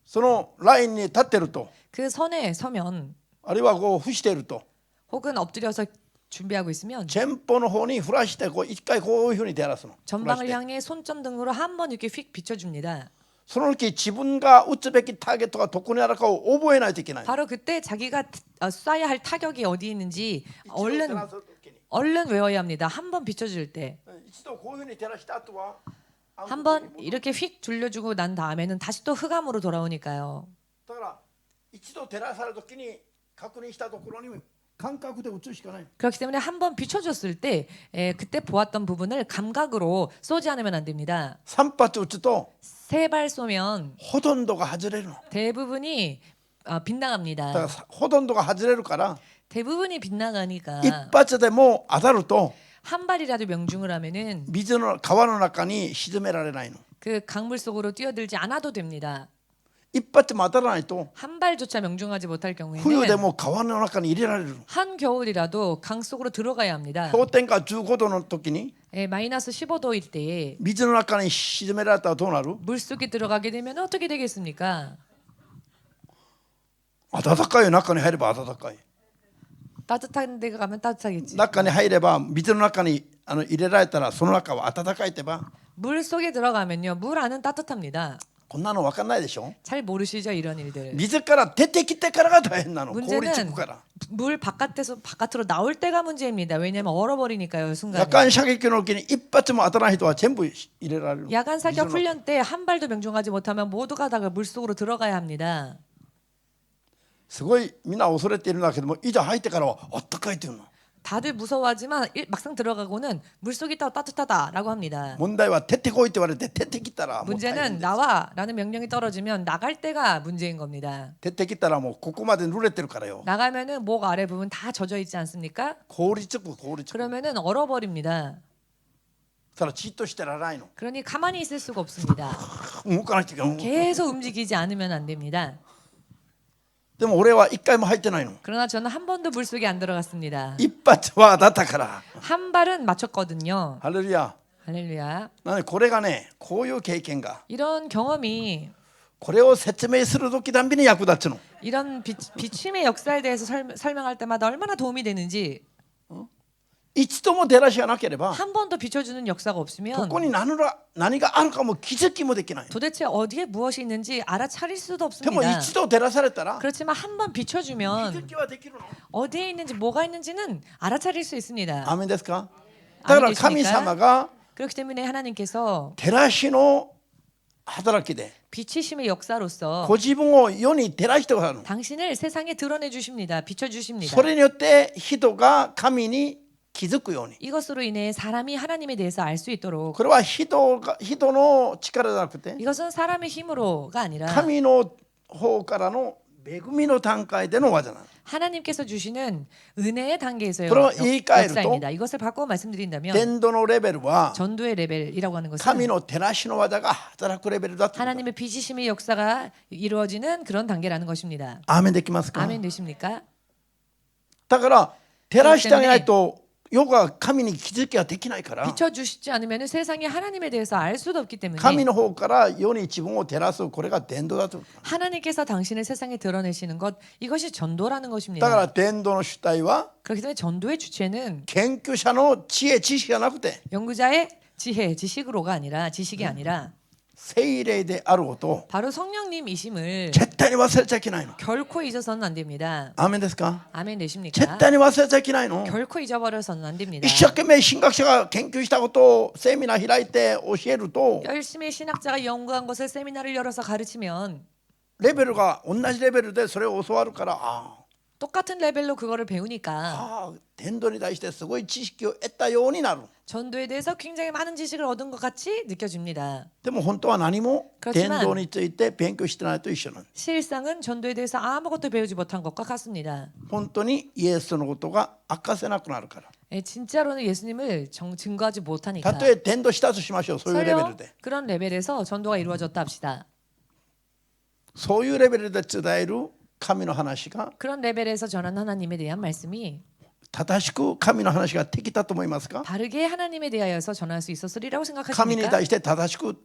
そのラインに立ってると 그 선에 서면 あるいはこう伏していると 혹은 엎드려서 준비하고 있으면 前方の方にフラッシュでこう一回こういうふうに照らすの。 전방을 향해 손전등으로 한 번 이렇게 휙 비춰줍니다. その時自分が打つべきターゲットがどこにあるかを覚えないといけない。 바로 그때 자기가 쏴야 할 타격이 어디 있는지 一度照 얼른 らす時に 얼른 외워야 합니다. 한 번 비춰줄 때. 一度こういうふうに照らした後は 한 번 이렇게 휙 돌려주고 난 다음에는 다시 또 흑암으로 돌아오니까요. だから一度照らされる時に確認したところに感覚で打つしかない。 그렇기 때문에 한 번 비춰줬을 때 그때 보았던 부분을 감각으로 쏘지 않으면 안 됩니다. 3発打つと 세 발 쏘면 ほとんどが外れるの。 대부분이 だから 빗나갑니다. ほとんどが外れるから 대부분이 빗나가니까 一発でも当たると 한 발이라도 명중을 하면은 水の川の中に沈められないの。 그 강물 속으로 뛰어들지 않아도 됩니다. 一発も当たらないと 한 발조차 명중하지 못할 冬で 경우에는 も川の中に入れられる。 한 겨울이라도 강 속으로 들어가야 합니다. 氷点下15度の時に 마이너스 15도일 때에 水の中に沈められたらどうなる？ 물속에 들어가게 되면 어떻게 되겠습니까? 暖かいよ。中に入れば暖かい。 따뜻한 데가 가면 따뜻하겠지. 中に入れば水の中に入れられたらその中は暖かいってば 물 속에 들어가면요, 물 안은 따뜻합니다. こんなの分かんないでしょ。 잘 모르시죠 이런 일들. 水から出てきてからが大変なの。氷つ 문제는 くから。 물 바깥으로 나올 때가 문제입니다. 왜냐하면 얼어버리니까요 순간에. 夜間射撃の時に一発も当たらない人は全部入れられる。 야간 사격 水の中 훈련 때 한 발도 명중하지 못하면 모두가 다 물 속으로 들어가야 합니다. すごいみんな恐れているんだけども、いざ入ってからはあったかいっていうの。 다들 무서워하지만 막상 들어가고는 물 속이 더 따뜻하다라고 합니다. 問題は出てこいって言われて出てきたらもう大変 문제는 です。 나와라는 명령이 떨어지면 나갈 때가 문제인 겁니다. 出てきたらもうここまで濡れてるからよ。 나가면은 목 아래 부분 다 젖어 있지 않습니까? 氷つく氷つく。 그러면은 얼어버립니다. そらじっとしてられないの。 그러니 가만히 있을 수가 없습니다. 動かないといけない。 계속 움직이지 않으면 안 됩니다. でも俺は一回も入ってないの。 그러나 저는 한 번도 물속에 안 들어갔습니다. 一発は当たったから。 한 발은 맞췄거든요. ハレルヤ。 할렐루야. なのでこれがね、こういう経験が 이런 경험이 これを説明する時たんびに役立つの。 이런 비춤의 역사에 대해서 설명할 때마다 얼마나 도움이 되는지 一度も照らしがなければ 한 번도 비춰주는 역사가 こ 없으면 こに何があるかも気づきもできない。 도대체 어디에 무엇이 있는지 알아차릴 수도 でも 없습니다. 一度照らされたら 그렇지만 한 번 気づ 비춰주면 きはできるの。 어디에 있는지 뭐가 있는지는 알아차릴 수 있습니다. アーメンですか。だから神様が 그렇기 때문에 하나님께서 照らしの働きで 비치심의 역사로서 ご自分を世に照らしてくださるの。 당신을 세상에 드러내 주십니다. 비춰 주십니다. それによって人が神に気づくように。 이것으로 인해 사람이 하나님에 대해서 알 수 있도록 これは人の力じゃなくて 이것은 사람의 힘으로가 아니라 神の方からの恵みの段階での技なの。 하나님께서 주시는 은혜의 단계에서의 그럼 이까이로 역사입니다. 이것을 바꿔 말씀드린다면 伝道のレベルは 전도의 레벨이라고 하는 것은 神の照らしの技が働くレベルだということ。 하나님의 비지심의 역사가 이루어지는 그런 단계라는 것입니다. アーメンできますか。 아멘 되십니까? だから照らしてあげないと世が神に気づきはできないから、 비춰 주시지 않으면 세상이 하나님에 대해서 알 수도 없기 때문에 神の方から世に自分を照らす、これが伝道だと。 하나님께서 당신을 세상에 드러내시는 것 이것이 전도라는 だ 것입니다. から伝道の主体は 그렇기 때문에 전도의 주체는 研究者の知恵知識がなくて 연구자의 지혜, 지식으로가 아니라 지식이 아니라 聖霊であることを 바로 성령님이심을 絶対に忘れちゃいけないの。 결코 잊어서는 안 됩니다. アーメンですか。 아멘 絶 되십니까? 対に忘れちゃいけないの。 결코 잊어버려서는 안 됩니다. 一生懸命神学者が研究したことをセミナー開いて教えると 열심히 신학자가 연구한 것을 세미나를 열어서 가르치면 レベルが同じレベルでそれを教わるから、똑같은 레벨로 그거를 배우니까 伝道に対してすごい知識を得たようになる。 전도에 대해서 굉장히 많은 지식을 얻은 것 같이 느껴집니다. でも本当は何も 그렇지만 伝道について勉強してないと一緒なの。 실상은 전도에 대해서 아무것도 배우지 못한 것과 같습니다. 本当にイエスのことが明かせなくなるから。 진짜로는 예수님을 증거하지 못하니까. たとえ伝道したとしましょう。そういうレベル 설령 で。 그런 레벨에서 전도가 이루어졌다 합시다. そういうレベルで伝える神の話が 그런 레벨에서 전한 하나님에 대한 말씀이 正しく神の話ができたと思いますか。 바르게 하나님에 대하여서 전할 수 있었으리라고 神に 생각하십니까? 対して正しく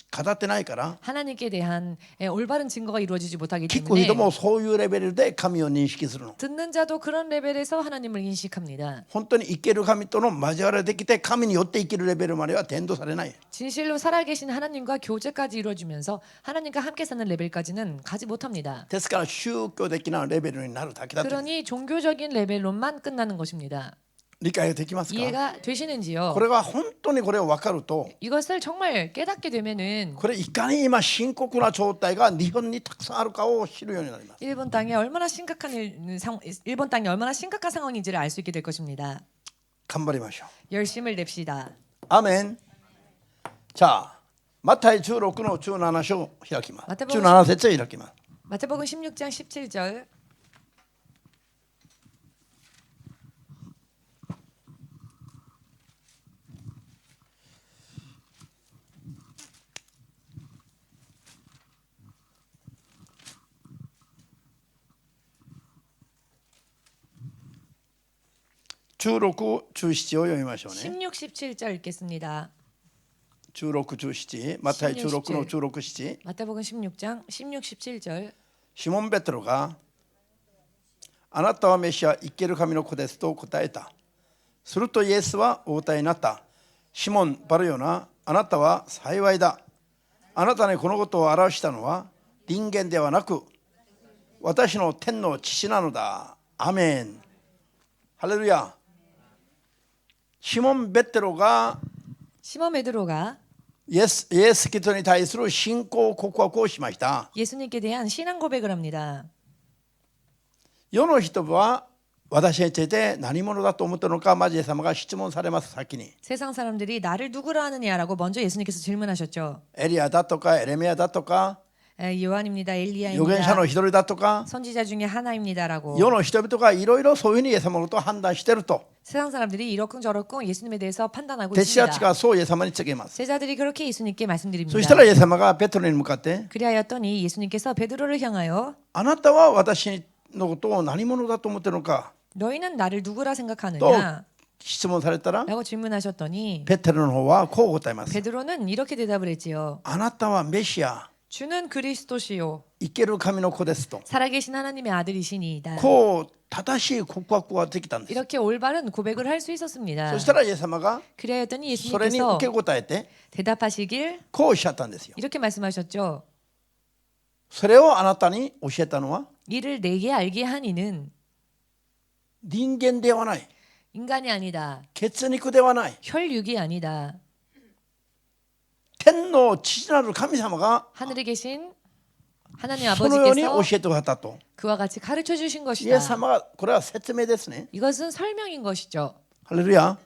語ってないから 하나님께 대한 올바른 증거가 이루어지지 못하기 聞く人 때문에 もそういうレベルで神を認識するの。 듣는 자도 그런 레벨에서 하나님을 인식합니다. 本当に生ける神との交わりができて神によって生きるレベルまでは伝道されない。 진실로 살아계신 하나님과 교제까지 이루어지면서 하나님과 함께 사는 레벨까지는 가지 못합니다. ですから宗教的なレベルになるだけだと。 그러니 종교적인 레벨로만 끝나는 것입니다. 理解ができますか？ 이해가 되시는지요? これが本当にこれを分かると 이것을 정말 깨닫게 되면은 これいかに今深刻な状態が日本にたくさんあるかを知るようになります。 일본 땅에 얼마나 심각한 일본 땅이 얼마나 심각한 상황인지를 알 수 있게 될 것입니다. 頑張りましょう。 열심을 냅시다. アーメン。じゃあマタイ16の17章を開きます。17節を開きます。 마태복음 16장 17절. 16、17を読みましょうね。 16, 17절 읽겠습니다. 16、17、マタイ16の16、17。 마태복음 16장 16, 17절. シモン・ペテロがあなたはメシア生ける神の子ですと答えた。するとイエスはお答えになった。シモン・バルヨナ、あなたは幸いだ。あなたにこのことを表したのは人間ではなく私の天の父なのだ。アメン。ハレルヤ。シモン・ペテロが 시몬 베드로가 イエス・キリストに対する信仰告白をしました。 예수님께 대한 신앙 고백을 합니다. 世の人は私について何者だと思っているのか、まずイエス様が質問されます。先に 세상 사람들이 나를 누구라 하느냐라고 먼저 예수님께서 질문하셨죠. エリアだとかエレミアだとか 요한입니다. 預言者 엘리야입니다. の一人だとか 선지자 중에 하나입니다라고. 世の人々がいろいろそういうふうにイエス様のことを判断していると 세상 사람들이 이러쿵저러쿵 예수님에 대해서 판단하고 弟子たち 있습니다. がそうイエス様に告げます。 제자들이 그렇게 예수님께 そ 말씀드립니다. したらイエス様がペテロに向かって 그리하였더니 예수님께서 베드로를 향하여 あなたは私のことを何者だと思っているのか 너희는 나를 누구라 と 생각하느냐? 質問されたら 라고 질문하셨더니 ペテロの方はこう答えます。 베드로는 이렇게 대답을 했지요. あなたはメシア 주는 그리스도시요 生ける神の子ですと 살아계신 하나님의 아들이시니이다. こう正しい告白ができたんです。 이렇게 올바른 고백을 할 수 있었습니다. そしたらイエス様が 그리하였더니 それに 예수님께서 受け答えて 대답하시길 こうおっしゃったんですよ。 이렇게 말씀하셨죠. それをあなたに教えたのは 이를 내게 알게 한 이는 人間ではない、 인간이 아니다. 血肉ではない、 혈육이 아니다. 天の父なる神様が 하늘에 계신 하나님 そのように 아버지께서 教えてくださったと。 그와 같이 가르쳐 주신 イエ 것이다. ス様がこれは説明ですね。 이것은 설명인 것이죠. ハレルヤ。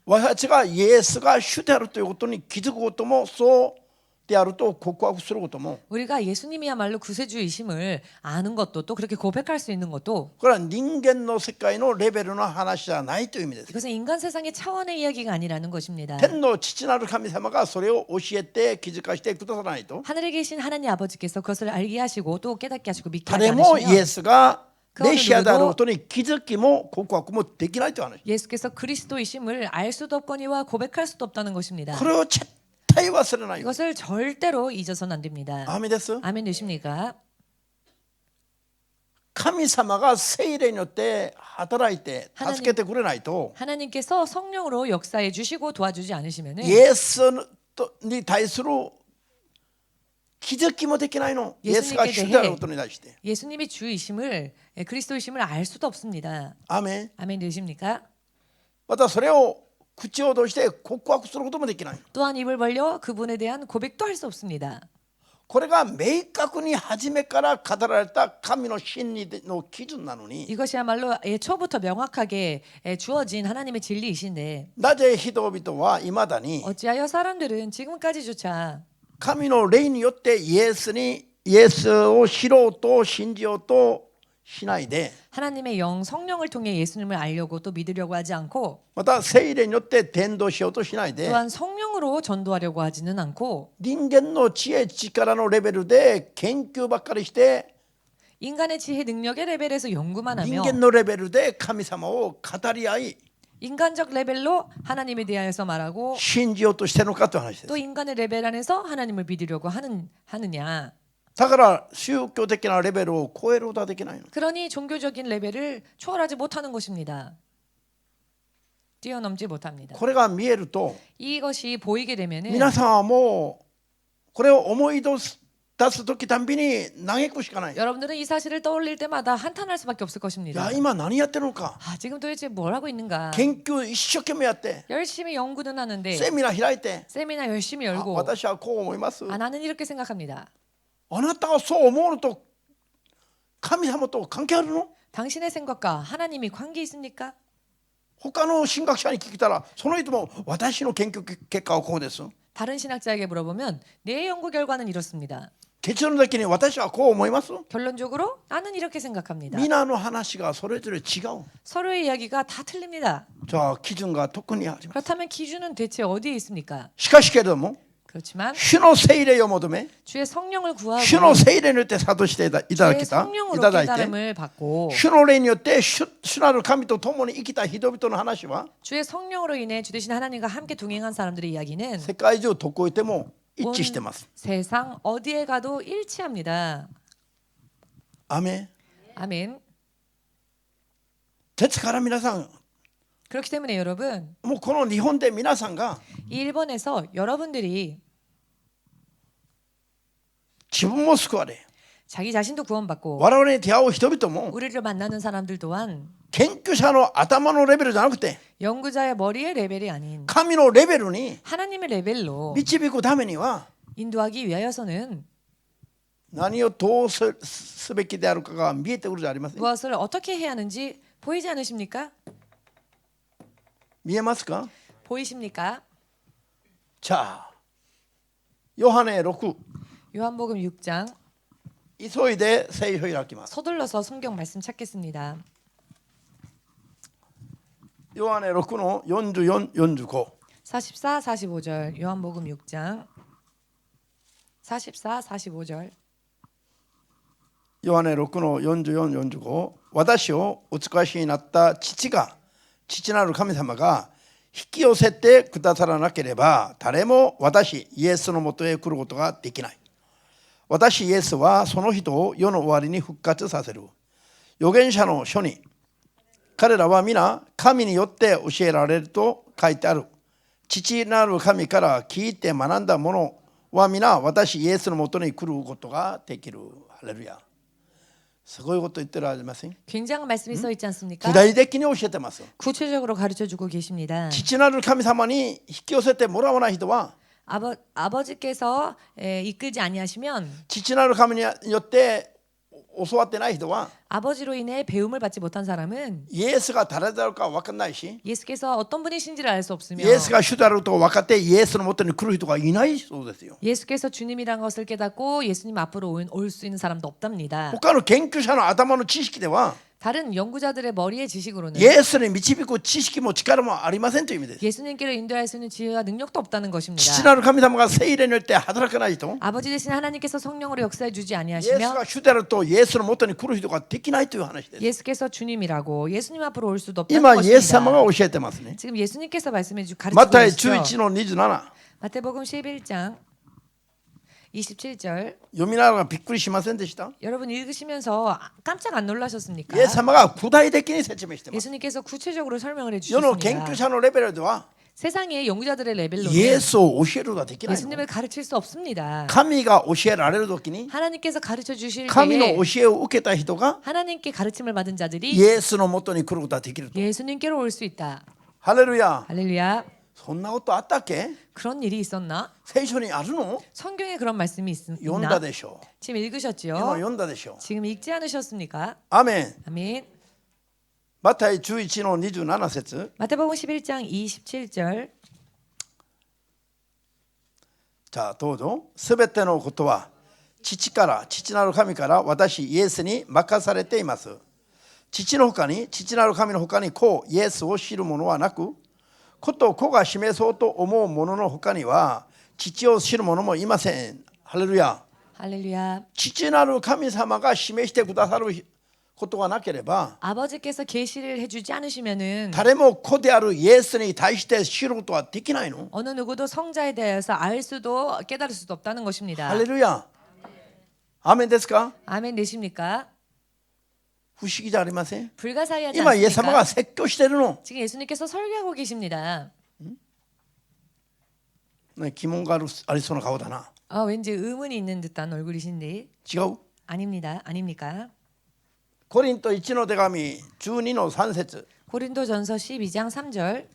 私たちがイエスが主であるということに気づくことも、そうであると告白することも、 우리가 예수님이야말로 구세주이심을 아는 것도 또 그렇게 고백할 수 있는 것도 これは人間の世界のレベルの話じゃないという意味です。 이것은 인간 세상의 차원의 이야기가 아니라는 것입니다. 天の父なる神様がそれを教えて気づかせてくださらないと、 하늘에 계신 하나님 아버지께서 그것을 알게 하시고 또 깨닫게 하시고 믿게 하지 誰もイエ 않으시면 スがメシアであることに気づきも告白もできないという話。 예수께서 그리스도이심을 알 수도 없거니와 고백할 수도 없다는 것입니다. これを絶対忘れないよ。 이것을 절대로 잊어서는 안 됩니다. アーメンです。 아멘 되십니까? 神様が聖霊によって働いて助けてくれないと、 하나님께서 성령으로 역사해 주시고 도와주지 않으시면은 イエスに対する気づきもできないの。イエスが主であることに対して。 예수님이 주이심을 그리스도이심을 알 수도 없습니다. アーメン。 아멘 되십니까? またそれを口を通して告白することもできない。 또한 입을 벌려 그분에 대한 고백도 할 수 없습니다. これが明確に初めから語られた神の真理の基準なのに、 이것이야말로 애초부터 명확하게 주어진 하나님의 진리이신데 なぜ人々はいまだに 어찌하여 사람들은 지금까지조차 神の霊によってイエスを知ろうと信じようとしないで、 하나님의 영 성령을 통해 예수님을 알려고 또 믿으려고 하지 않고 また聖霊によって伝道しようとしないで、 또한 성령으로 전도하려고 하지는 않고 人間の知恵力のレベルで研究ばっかりして、 인간의 지혜 능력의 레벨에서 연구만 人 하며 間のレベルで神様を語り合い、 인간적 레벨로 하나님에 대하여서 말하고 信じようとしてるのかという話です。 또 인간의 레벨 안에서 하나님을 믿으려고 하느냐. だから宗教的なレベルを超えることはできないの。 그러니 종교적인 레벨을 초월하지 못하는 것입니다. 뛰어넘지 못합니다. これが見えると 이것이 보이게 되면은 皆さんはもうこれを思い出す時たんびに嘆くしかない。 여러분들은 이 사실을 떠올릴 때마다 한탄할 수밖에 없을 い 것입니다. や今何やってるのか。 아, 지금 도대체 뭘 하고 있는가? 研究一生懸命やって 열심히 연구는 하는데 セミナー開いて 세미나 열심히 あ 열고 私はこう思います。 아, 나는 이렇게 생각합니다. あなたがそう思うのと神様と関係あるの？ 당신의 생각과 하나님이 관계 있습니까? 他の神学者に聞いたらその人も私の研究結果はこうです。 다른 신학자에게 물어보면 내 연구 결과는 이렇습니다. 結論的に私はこう思います。 결론적으로 나는 이렇게 생각합니다. 皆の話がそれぞれ違う。 서로의 이야기가 다 틀립니다. じゃあ基準が特にあります。 그렇다면 기준은 대체 어디에 있습니까? しかしけれども 그렇지만 主の聖霊を求め 주의 성령을 主 구하고 の聖霊によって諭していた 주의 だい 성령으로 て 깨달음을 받고 主の霊によって主なる神と共に生きた人々の話は 주의 성령으로 인해 주 되신 하나님과 함께 동행한 사람들의 이야기는 世界中どこへいても一致してます。 세상 어디에 가도 일치합니다. アメン。 아멘. ですから皆さん 그렇기 때문에 여러분, もうこの日本で皆さんが 이 일본에서 여러분들이 自分も救われ 자기 자신도 구원받고 我々に出会う人々も 우리를 만나는 사람들 또한 研究者の頭のレベルじゃなくて 연구자의 머리의 레벨이 아닌 神のレベルに 하나님의 레벨로 導くためには 인도하기 위하여서는 何をどうすべきであるかが見えてくるじゃありません。 무엇을 어떻게 해야 하는지 보이지 않으십니까? 見えますか？ 보이십니까? 자, 요한의 6 요한복음 6장 急いで聖書を開きます。 서둘러서 성경 말씀 찾겠습니다. ヨハネ6の44、45 44, 45절 요한복음 6장 44, 45절 ヨハネ6の44、45私をお使わしになった父なる神様が引き寄せてくださらなければ誰も私イエスのもとへ来ることができない。私イエスはその人を世の終わりに復活させる。預言者の書に彼らは皆神によって教えられると書いてある。父なる神から聞いて学んだ者は皆私イエスのもとに来ることができる。ハレルヤ。すごいこと言ってるありません？ 굉장한 말씀이 써 있지 않습니까? 具体的に教えてます。 구체적으로 가르쳐 주고 계십니다. 父なる神様に引き寄せてもらわない人は 아버지께서 이끌지 아니하시면 父なる神によって教わってない人は 아버지로 인해 배움을 받지 못한 사람은 イエスが誰であるか分かんないし 예수께서 어떤 분이신지를 알 수 없으며 イエスが主であると分かってイエスのもとに来る人がいないそうですよ。 예수께서 주님이란 것을 깨닫고 예수님 앞으로 올 수 있는 사람도 없답니다. 他の研究者の頭の知識では 다른 연구자들의 머리의 지식으로는 イエスに導く知識も力もありませんという意味です。 예수님께로 인도할 수 있는 지혜와 능력도 없다는 것입니다. 父なる神様が聖霊によって働かないと 아버지 대신 하나님께서 성령으로 역사해 주지 イエス 아니하시며 が主であるとイエスのもとに来る人ができないという話です。 예수께서 주님이라고 예수님 앞으로 올 수도 없다는 今イエス様が 것입니다. 教えてますね。 지금 예수님께서 말씀해 주 가르치고 マタイ 계시죠. 11の27 마태복음 11장 27절 読みながらびっくりしませんでした？ 여러분 읽으시면서 깜짝 안 놀라셨습니까? イエス様が具体的に説明してます。 예수님께서 구체적으로 설명을 世の研 해주셨습니다. 究者のレベルでは 세상의 연구자들의 イエ 레벨로는 スを教えることができないの。 예수님을 가르칠 수 없습니다. 神が教えられるときに 하나님께서 가르쳐 주실 神の 때에 教えを受けた人が 하나님께 가르침을 받은 자들이 イエスのもとに来ることができると。 예수님께로 올 수 있다. ハレルヤ。 할렐루야. そんなことあったっけ？ 그런 일이 있었나? 聖書にあるの？ 성경에 그런 말씀이 読ん 있나? だでしょう。 지금 今 읽으셨지요? 読んだでしょう。 지금 읽지 않으셨습니까? アメン。 아멘. マタイ11の27節 마태복음 11장 27절 じゃあどうぞ。すべてのことは父なる神から私イエスに任されています。父なる神の他に子イエスを知る者はなく、子と子が示そうと思う者の他には父を知る者もいません。ハレルヤ。 할렐루야. 父なる神様が示してくださることがなければ 아버지께서 계시를 해주지 않으시면은 誰も子であるイエスに対して知ることはできないの。 어느 누구도 성자에 대해서 알 수도 깨달을 수도 없다는 것입니다. ハレルヤ。アーメンですか。 아멘 되십니까? 不思議じゃありません。 불가사의하지 今イエス様が 않습니까? 説教してるの。 지금 예수님께서 설교하고 계십니다. ね、疑問がありそうな顔だな。 왠지 의문이 있는 듯한 얼굴이신데 違う。 아닙니다. 아닙니까? コリント1の手紙12の3節。 고린도전서 12장 3절.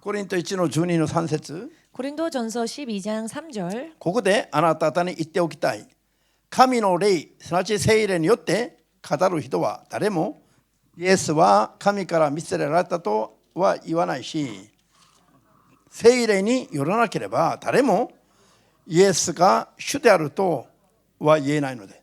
コリント1の12の3節。 고린도전서 12장 3절. ここであなた方に言っておきたい。神の霊、すなわち聖霊によって語る人は誰もイエスは神から見せられたとは言わないし、聖霊によらなければ誰もイエスが主であるとは言えないので、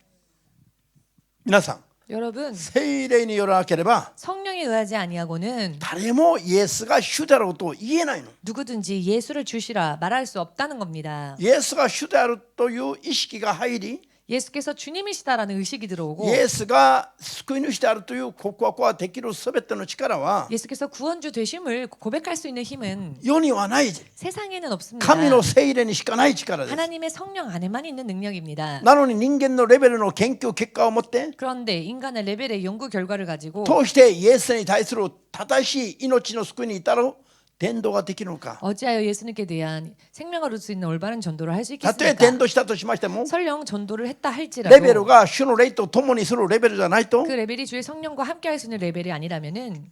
皆さん 여러분 聖霊によらなければ 성령에 의하지 아니하고는 誰もイエスが主であると言えないの。 누구든지 예수를 주시라 말할 수 없다는 겁니다. イエスが主であるという意識が入り、 예수께서 주님이시다라는 의식이 들어오고 イエスが救い主であるという告白はできるすべての力は 예수께서 구원주 되심을 고백할 수 있는 힘은 世にはない。 세상에는 없습니다. 神の聖霊にしかない力です。 하나님의 성령 안에만 있는 능력입니다. なのに人間のレベルの研究結果を持って 그런데 인간의 레벨의 연구 결과를 가지고 通してイエスに対する正しい命の救いに至る伝道ができるのか。 어찌하여 예수님께 대한 생명을 얻을 수 있는 올바른 전도를 할 수 たとえ 있겠습니까? 伝道したとしましても 설령 전도를 했다 レベル 할지라도 が主の霊と共にするレベルじゃないと 그 레벨이 주의 성령과 함께 할 수 있는 레벨이 아니라면은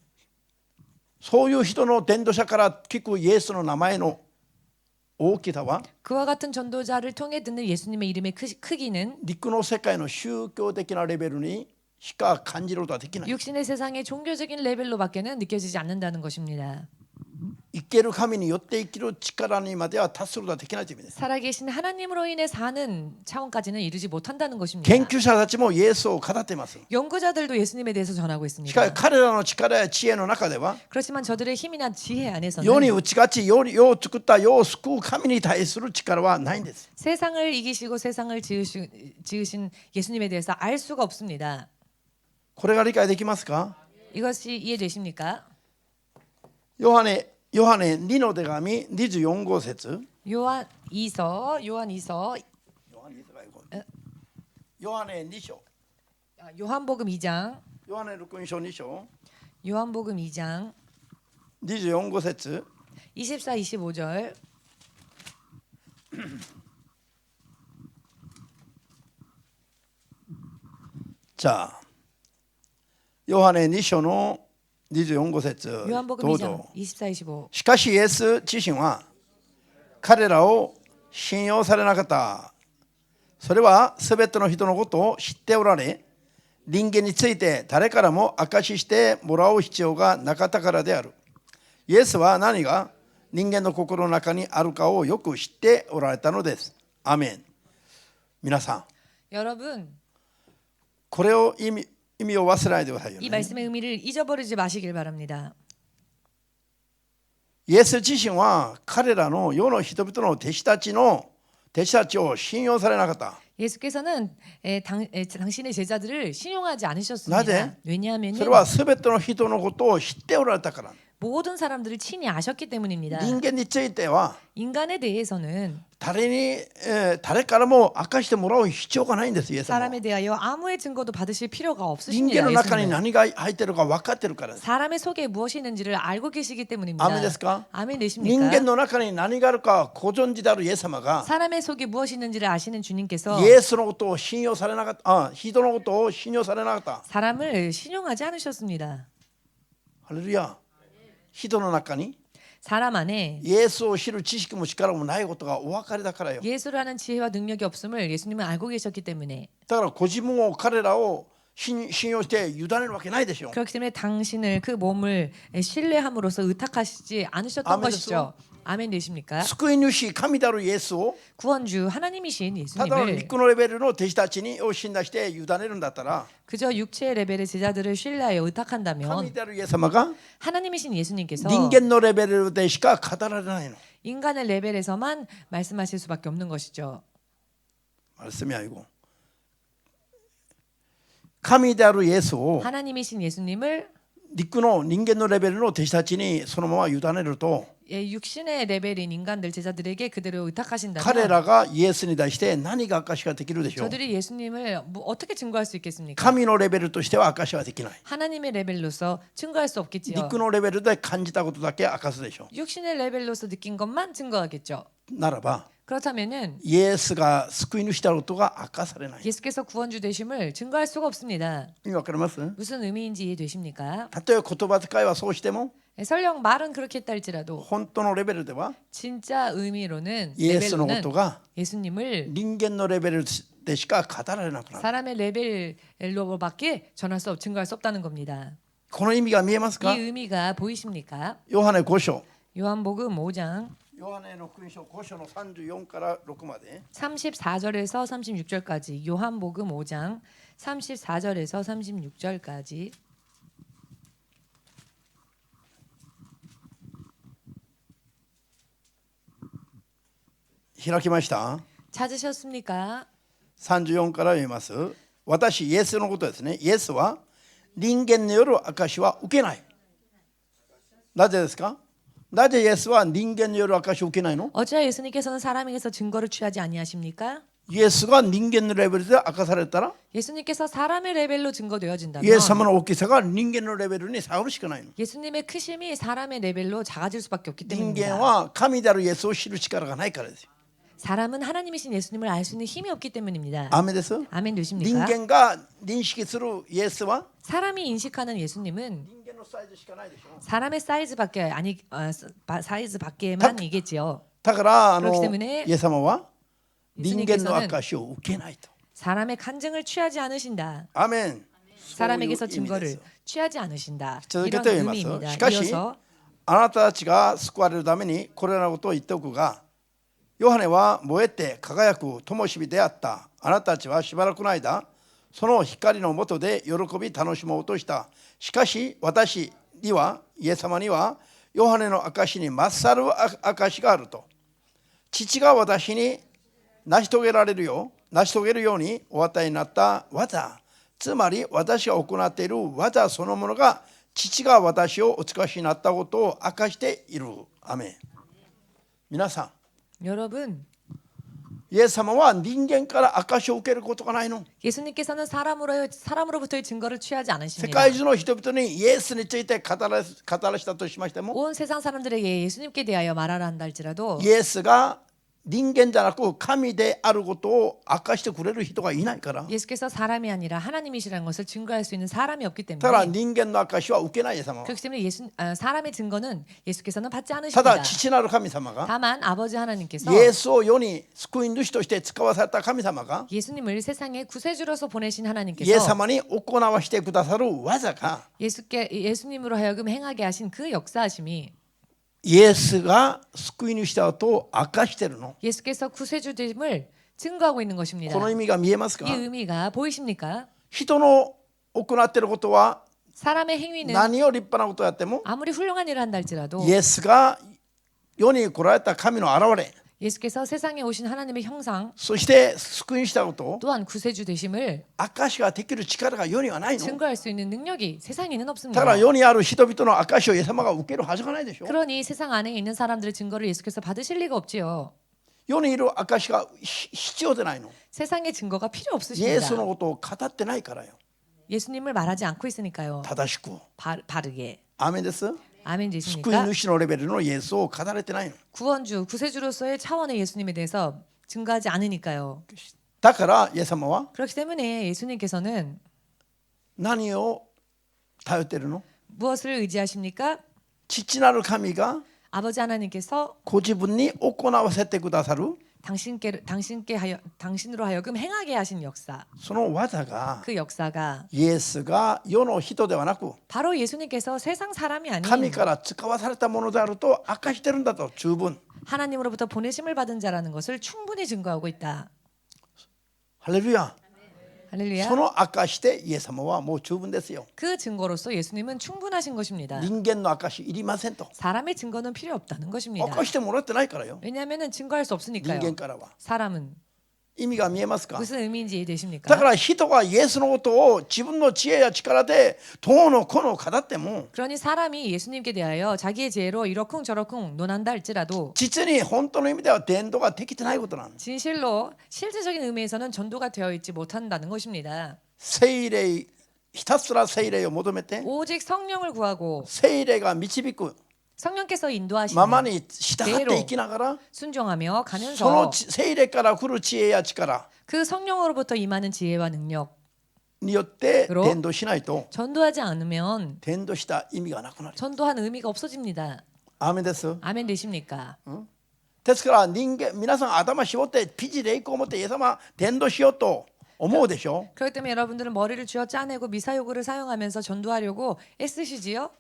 そういう人の伝道者から聞くイエスの名前の大きさは 그와 같은 전도자를 통해 듣는 예수님의 이름의 크기는 陸の世界の宗教的なレベルにしか感じることはできない。 육신의 세상의 종교적인 레벨로밖에는 느껴지지 않는다는 것입니다. 生ける神によって生きる力にまでは達することはできないという意味です。 살아계신 하나님으로 인해 사는 차원까지는 이르지 못한다는 것입니다. 研究者たちもイエスを語っています。 연구자들도 예수님에 대해서 전하고 しかし 있습니다. 彼らの力や知恵の中では 그렇지만 저들의 힘이나 지혜 世に 안에서는 打ち勝ち世を作った世を救う神に対する力はないんです。 세상을 이기시고 세상을 지으신 예수님에 대해서 알 수가 없습니다. これが理解できますか。 이것이 이해되십니까? ヨハネ2の手紙24号節。 요한 2서 ヨハネ2章 요한복음 2장 ヨハネ福音書2章 요한복음 2장 24号節。 24, 25절 じゃあヨハネ2章の24号節 요한복음 どう 2장 ぞ。 24, 25しかしイエス自身は彼らを信用されなかった。それはすべての人のことを知っておられ、人間について誰からも証ししてもらう必要がなかったからである。イエスは何が人間の心の中にあるかをよく知っておられたのです。アメン。皆さん、 여러분 これを意味を忘れないでくださいよ 이 ね。 말씀의 의미를 잊어버리지 마시길 바랍니다. イエス自身は彼らの世の人々の弟子たちを信用されなかった。 예수께서는 당신의 제자들을 신용하지 않으셨습니다. 나제? 왜냐하면 それはすべての人のことを知っておられたから。 모든 사람들을 친히 아셨기 때문입니다. 人間については 인간에 대해서는 誰からも明かしてもらう必要がないんです。イエス様は 사람에 대하여 아무의 증거도 받으실 필요가 人 없으십니다. 間の中に 예수님은. 何が入っているか分かってるからです。 사람의 속에 무엇이 있는지를 알고 계시기 때문입니다. 아멘ですか? 아멘 人 되십니까? 間の中に何があるかご存知であるイエス様が 사람의 속에 무엇이 있는지를 아시는 주님께서 イエスのことを信用されなかった。人のことを信用されなかった。 사람을 신용하지 않으셨습니다. ハレルヤ。人の中に 사람 안에 イエスを知る知識も力もないことがお分かりだからよ。 예수를 하는 지혜와 능력이 없음을 예수님은 알고 계셨기 때문에 だからご自分を彼らを信用して委ねるわけないでしょ。 그렇기 때문에 당신을 그 몸을 신뢰함으로써 의탁하시지 않으셨던 아멘 것이죠. 아멘 되십니까? 救い主神たるイエスを 구원주 하나님이신 ただの 예수님을 肉のレベルの弟子たちにを信頼して委ねるんだったら 그저 육체의 레벨의 제자들을 신뢰하여 神 의탁한다면 たるイエス様が 하나님이신 예수님께서 人間のレベルでしか語られないの。 인간의 레벨에서만 말씀하실 수밖에 없는 것이죠. 말씀이 아니고神であるイエスを 하나님이신 예수님을 肉の人間のレベルの弟子たちにそのまま委ねると 육신의 레벨인 인간들 제자들에게 그대로 의탁하신다면 彼らがイエスに対して何が証しができるでしょう。 저들이 예수님을 어떻게 증거할 수 있겠습니까? 神のレベルとしては証しはできない。 하나님의 레벨로서 증거할 수 없겠지요. 肉のレベルで感じたことだけ明かすでしょ 육신의 레벨로서 느낀 것만 증거하겠죠. う。ならば 그렇다면은 イエスが救い主であることが明かされない。 예수께서 구원주 되심을 증거할 수가 없습니다. 意味わかります？ 무슨 의미인지 이해되십니까? たとえ言葉遣いはそうしても 설령 말은 그렇게 했다 할지라도 本当のレベルでは 진짜 의미로는 イエスのこと 레벨로는 が 예수님을 人間のレベルでしか語られなくなる。 사람의 레벨로밖에 전할 수 증거할 수 없다는 겁니다. この意味が見えますか？ 이 의미가 보이십니까? ヨハネ5章 요한복음 5장 ヨハネの福音書5章の34から6まで 34절에서 36절까지 요한복음 5장 34절에서 36절까지 開きました。 찾으셨습니까? 34から読みます。私イエスのことですね。イエスは人間による証しは受けない。なぜですか？なぜイエスは人間による証しを受けないの？ 어찌하여 예수님께서는 사람에게서 증거를 취하지 아니하십니까? イエスが人間のレベルで明かされたら 예수님께서 사람의 레벨로 イエ 증거되어진다면 ス様の大きさが人間のレベルに下がるしかないの。 예수님의 크심이 사람의 레벨로 작아질 수밖에 없기 人間 때문입니다. は神であるイエスを知る力がないからですよ。 사람은 하나님이신 예수님을 알 수 있는 힘이 없기 때문입니다. アーメンです。 아멘 人 되십니까? 間が認識するイエスは 사람이 인식하는 예수님은 人間のサイズしかないでしょ。 사람의 사이즈밖에 아니 사이즈 밖에만 이겠지요. だから그렇기 때문에 イエス様は人間の 예수님께서는 証しを受けないと。 사람의 간증을 취하지 않으신다. アーメン。 사람에게서 そういう意味です 증거를 취하지 않으신다. 続け 이런 て読みます。 의미입니다. しかし 이어서 あなたたちが救われるためにこれらのことを言っておくが、ヨハネは燃えて輝く灯火であった。あなたたちはしばらくの間その光の下で喜び楽しもうとした。しかし私にはイエス様にはヨハネの証に勝る証があると。父が私に成し遂げるようにお与えになった技、つまり私が行っている技そのものが父が私をお使わしになったことを明かしている。アメン。皆さん、 여러분 イエス様は人間から証しを受けることがないの。 예수님께서는 사람으로부터의 증거를 취하지 世 않으십니다. 界中の人々にイエスについて語らしたとしましても、 온 세상 사람들에게 예수님께 대하여 말하라 한다 할지라도 イエスが人間じゃなく神であることを明かしてくれる人がいないから。 예수께서 사람이 아니라 하나님이시라는 것을 증거할 수 있는 사람이 없기 だから 때문에 人間の証しは受けないイエス様は。 그렇기 때문에 사람의 증거는 예수께서는 받지 た 않으십니다. だ父なる神様が 다만 아버지 하나님께서 イエスを世に救い主として使わされた神様が 예수님을 세상에 구세주로서 보내신 イエス 하나님께서 様に行わしてくださる技が 예수님으로 하여금 행하게 하신 그 역사하심이 イエスが救い主だと明かしてるの。 예수께서 구세주됨을 증거하고 있는 것입니다. この意味が見えますか？ 이 의미가 보이십니까? 人の行っていることは 사람의 행위는 何を立派なことをやっても 아무리 훌륭한 일을 한다 할지라도 イエスが世に来られた神の現れ、 예수께서 세상에 오신 하나님의 형상 そして救い主だことを 또한 구세주 되심을 証しができる力が世にはないの。 증거할 수 있는 능력이 세상에는 だ 없습니다. から世にある人々の証しをイエス様が受けるはずがないでしょ。 그러니 세상 안에 있는 사람들의 증거를 예수께서 받으실 리가 없지요. 世にいる証しが必要でないの。 세상의 증거가 필요 イエ 없으십니다. スのことを語ってないからよ。 예수님을 말하지 않고 있으니까요. 正しく。 바르게. アーメンです。 아멘 救い 되십니까? 主のレベルのイエスを語れてないの。 구원주, 구세주로서의 차원의 예수님에 대해서 증거하지 않으니까요. だからイエス様は 그렇기 때문에 예수님께서는 何を頼ってるの？ 무엇을 의지하십니까? 父なる神が 아버지 하나님께서 ご自分に行わせてくださる 당신으로 하여금 행하게 하신 역사. その技が 그 역사가 イエスが世の人ではなく 바로 예수님께서 세상 사람이 神 아닌 から使わされたものであると明かしてるんだと十分 하나님으로부터 보내심을 받은 자라는 것을 충분히 증거하고 있다. ハレルヤ 할렐루야. その証でイエス様はもう十分ですよ 그 증거로서 예수님은 충분하신 것입니다. 人間の証いりませんと 사람의 증거는 필요 없다는 것입니다. 証してもらってないからよ 왜냐하면 증거할 수 人 없으니까요. 間からは 사람은 意味が見えますか 무슨 의미인지 だ 이해되십니까? から人がイエスのことを自分の知恵や力でどうのこうの語っても 그러니 사람이 예수님께 대하여 자기의 지혜로 이러쿵저러쿵 논한다 할지라도 実に本当の意味では伝道ができてないことなんです 진실로 실제적인 의미에서는 전도가 되어 있지 못한다는 것입니다. 聖霊ひたすら聖霊を求めて 오직 성령을 구하고 聖霊が導く 성령께서 인도하시는 ままに従って生きながら 순종하며 その 가면서 聖霊から来る知恵や力 그 성령으로부터 임하는 지혜와 능력 によって그로 伝道しないと 전도하지 않으면 伝道した意味がなくなる 전도한 의미가 없어집니다. アーメンです 아멘 되십니까? ですから人間皆さん頭絞ってピチ霊光を持ってイエス様伝道しようと思うでしょ 그렇기 때문에 여러분들은 머리를 쥐어 짜내고 미사여구를 사용하면서 전도하려고 애쓰시지요?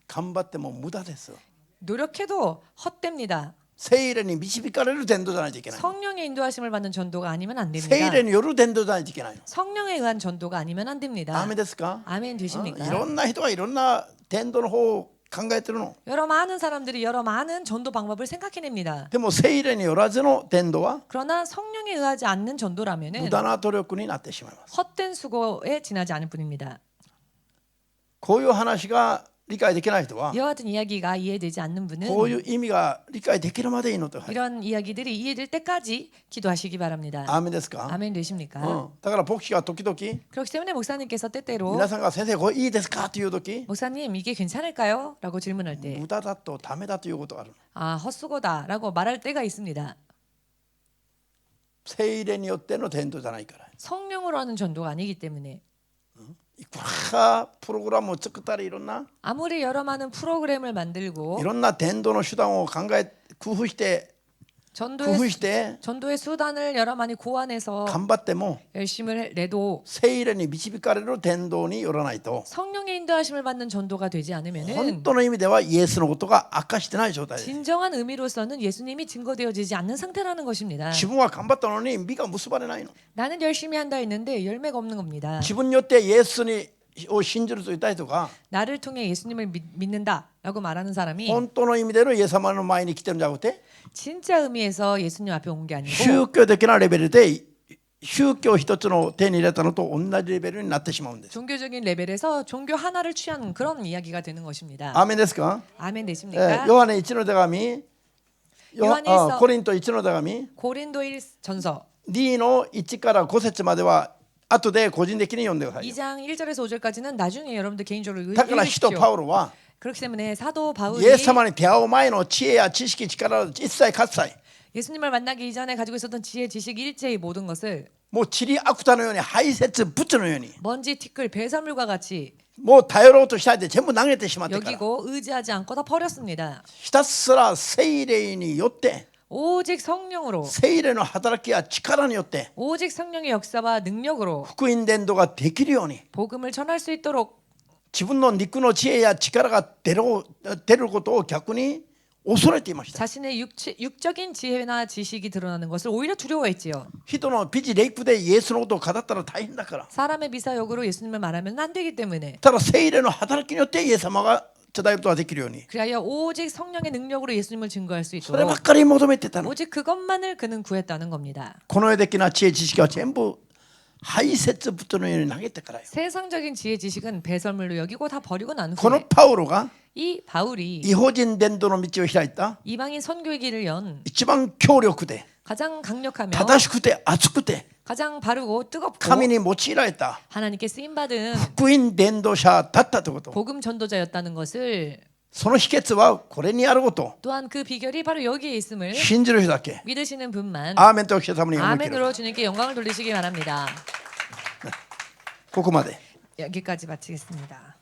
頑張っても無駄です 노력해도 헛됩니다. 聖霊に導かれる伝道じゃないといけない 성령의 인도하심을 받는 전도가 아니면 안 됩니다. 聖霊による伝道じゃないといけないの 성령에 의한 전도가 아니면 안 ア 됩니다. ーメンですか 아멘 い 되십니까? ろんな人がいろんな伝道の方を考えてるの 여러 많은 사람들이 여러 많은 전도 방법을 생각해냅니다. でも聖霊によらずの伝道は 그러나 성령에 의하지 않는 無 전도라면은 駄な努力になってしまいます 헛된 수고에 지나지 않을 뿐입니다. こういう話が理解できない人は 이와 같은 이야기가 이해되지 않는 こう 분은 いう意味が理解できるまでいいのと 이런 이야기들이 이해될 때까지 기도하시기 바랍니다. アーメンですか 아멘 되십니까? だから牧師が時々 그렇기 때문에 목사님께서 때때로 皆さんが先生これいいですかという時 목사님 이게 괜찮을까요? 라고 질문할 때 無駄だとダメだということがある 아 헛수고다 라고 말할 때가 있습니다. 聖霊によっての伝道じゃないから 성령으로 하는 전도가 아니기 때문에 いくらプログラムを作ったりいろんな 아무리 여러 많은 프로그램을 만들고 いろんな伝道の手段を工夫して工夫して 전도의 수단을 여러 많이 고안해서 頑張っても 열심을 내도 聖霊に導かれる伝道によらないと 성령의 인도하심을 받는 전도가 되지 本 않으면은 当の意味ではイエスのことが明かしてない状態です 진정한 의미로서는 예수님이 증거되어지지 않는 상태라는 것입니다. 自分は頑張ったのに実が結ばれないの 나는 열심히 한다 했는데 열매가 없는 겁니다. 自分によってイエスを信じると言った人が 나를 통해 예수님을 믿는다라고 말하는 사람이 本当の意味でのイエス様の前に来てるんじゃなくて 진짜 의미에서 예수님 앞에 온 게 아니고 宗教的なレベルで宗教一つの手に入れたのと同じレベルになってしまうんです 종교적인 레벨에서 종교 하나를 취한 그런 이야기가 되는 것입니다. アーメンですか 아멘 되십니까? ヨハネ1の手紙コリント1の手紙 고린도 1전서 D の1から5節までは後で個人的に読んでください 2장 1절에서 5절까지는 나중에 여러분들 개인적으로 だから使徒パ 읽으십시오. ウロは 그렇기 때문에 사도 イ 바울이 エス様に出会う前の知恵や知識力を一切喝采 예수님을 만나기 이전에 가지고 있었던 지혜, 지식, 일체의 모든 것을 もう塵芥のように排泄物のように 먼지, 티끌, 배설물과 같이 もう頼ろうとしたいで全部投げてしまってから 여기고 의지하지 않고 다 버렸습니다. ひたすら聖霊によって 오직 성령으로 聖霊の働きや力によって 오직 성령의 역사와 능력으로 福音伝道ができるように 복음을 전할 수 있도록 自分の肉の知恵や力が出ることを逆に恐れていました 자신의 육적인 지혜나 지식이 드러나는 것을 오히려 두려워했지요. 人のピチレイプでイエスのことを語ったら大変だから 사람의 미사역으로 예수님을 말하면 안 되기 때문에 ただ聖霊の働きによってイエス様が伝えることができるように 그리하여 오직 성령의 능력으로 예수님을 증거할 수 それば 있도록 っかり求めてたの 오직 그것만을 그는 구했다는 겁니다. この世的な知恵知識は全部排泄物のように投げてからよ 세상적인 지혜 지식은 배설물로 여기고 다 버리고 난 この 후에 パウロが 이 바울이 異邦人伝道の道を開いた 이방인 선교의 길을 연 一番強力で 가장 강력하며 正しくて熱くて 가장 바르고 뜨겁고 神に用いられた 하나님께 쓰임 받은 福音伝道者だったということ 복음 전도자였다는 것을 その秘訣はこれにあること 또한 그 비결이 바로 여기에 있음을 信じる人だけ 믿으시는 분만 アーメンと主様に思い切る 아멘으로 주님께 영광을 돌리시기 바랍니다. ここまで 여기까지 마치겠습니다.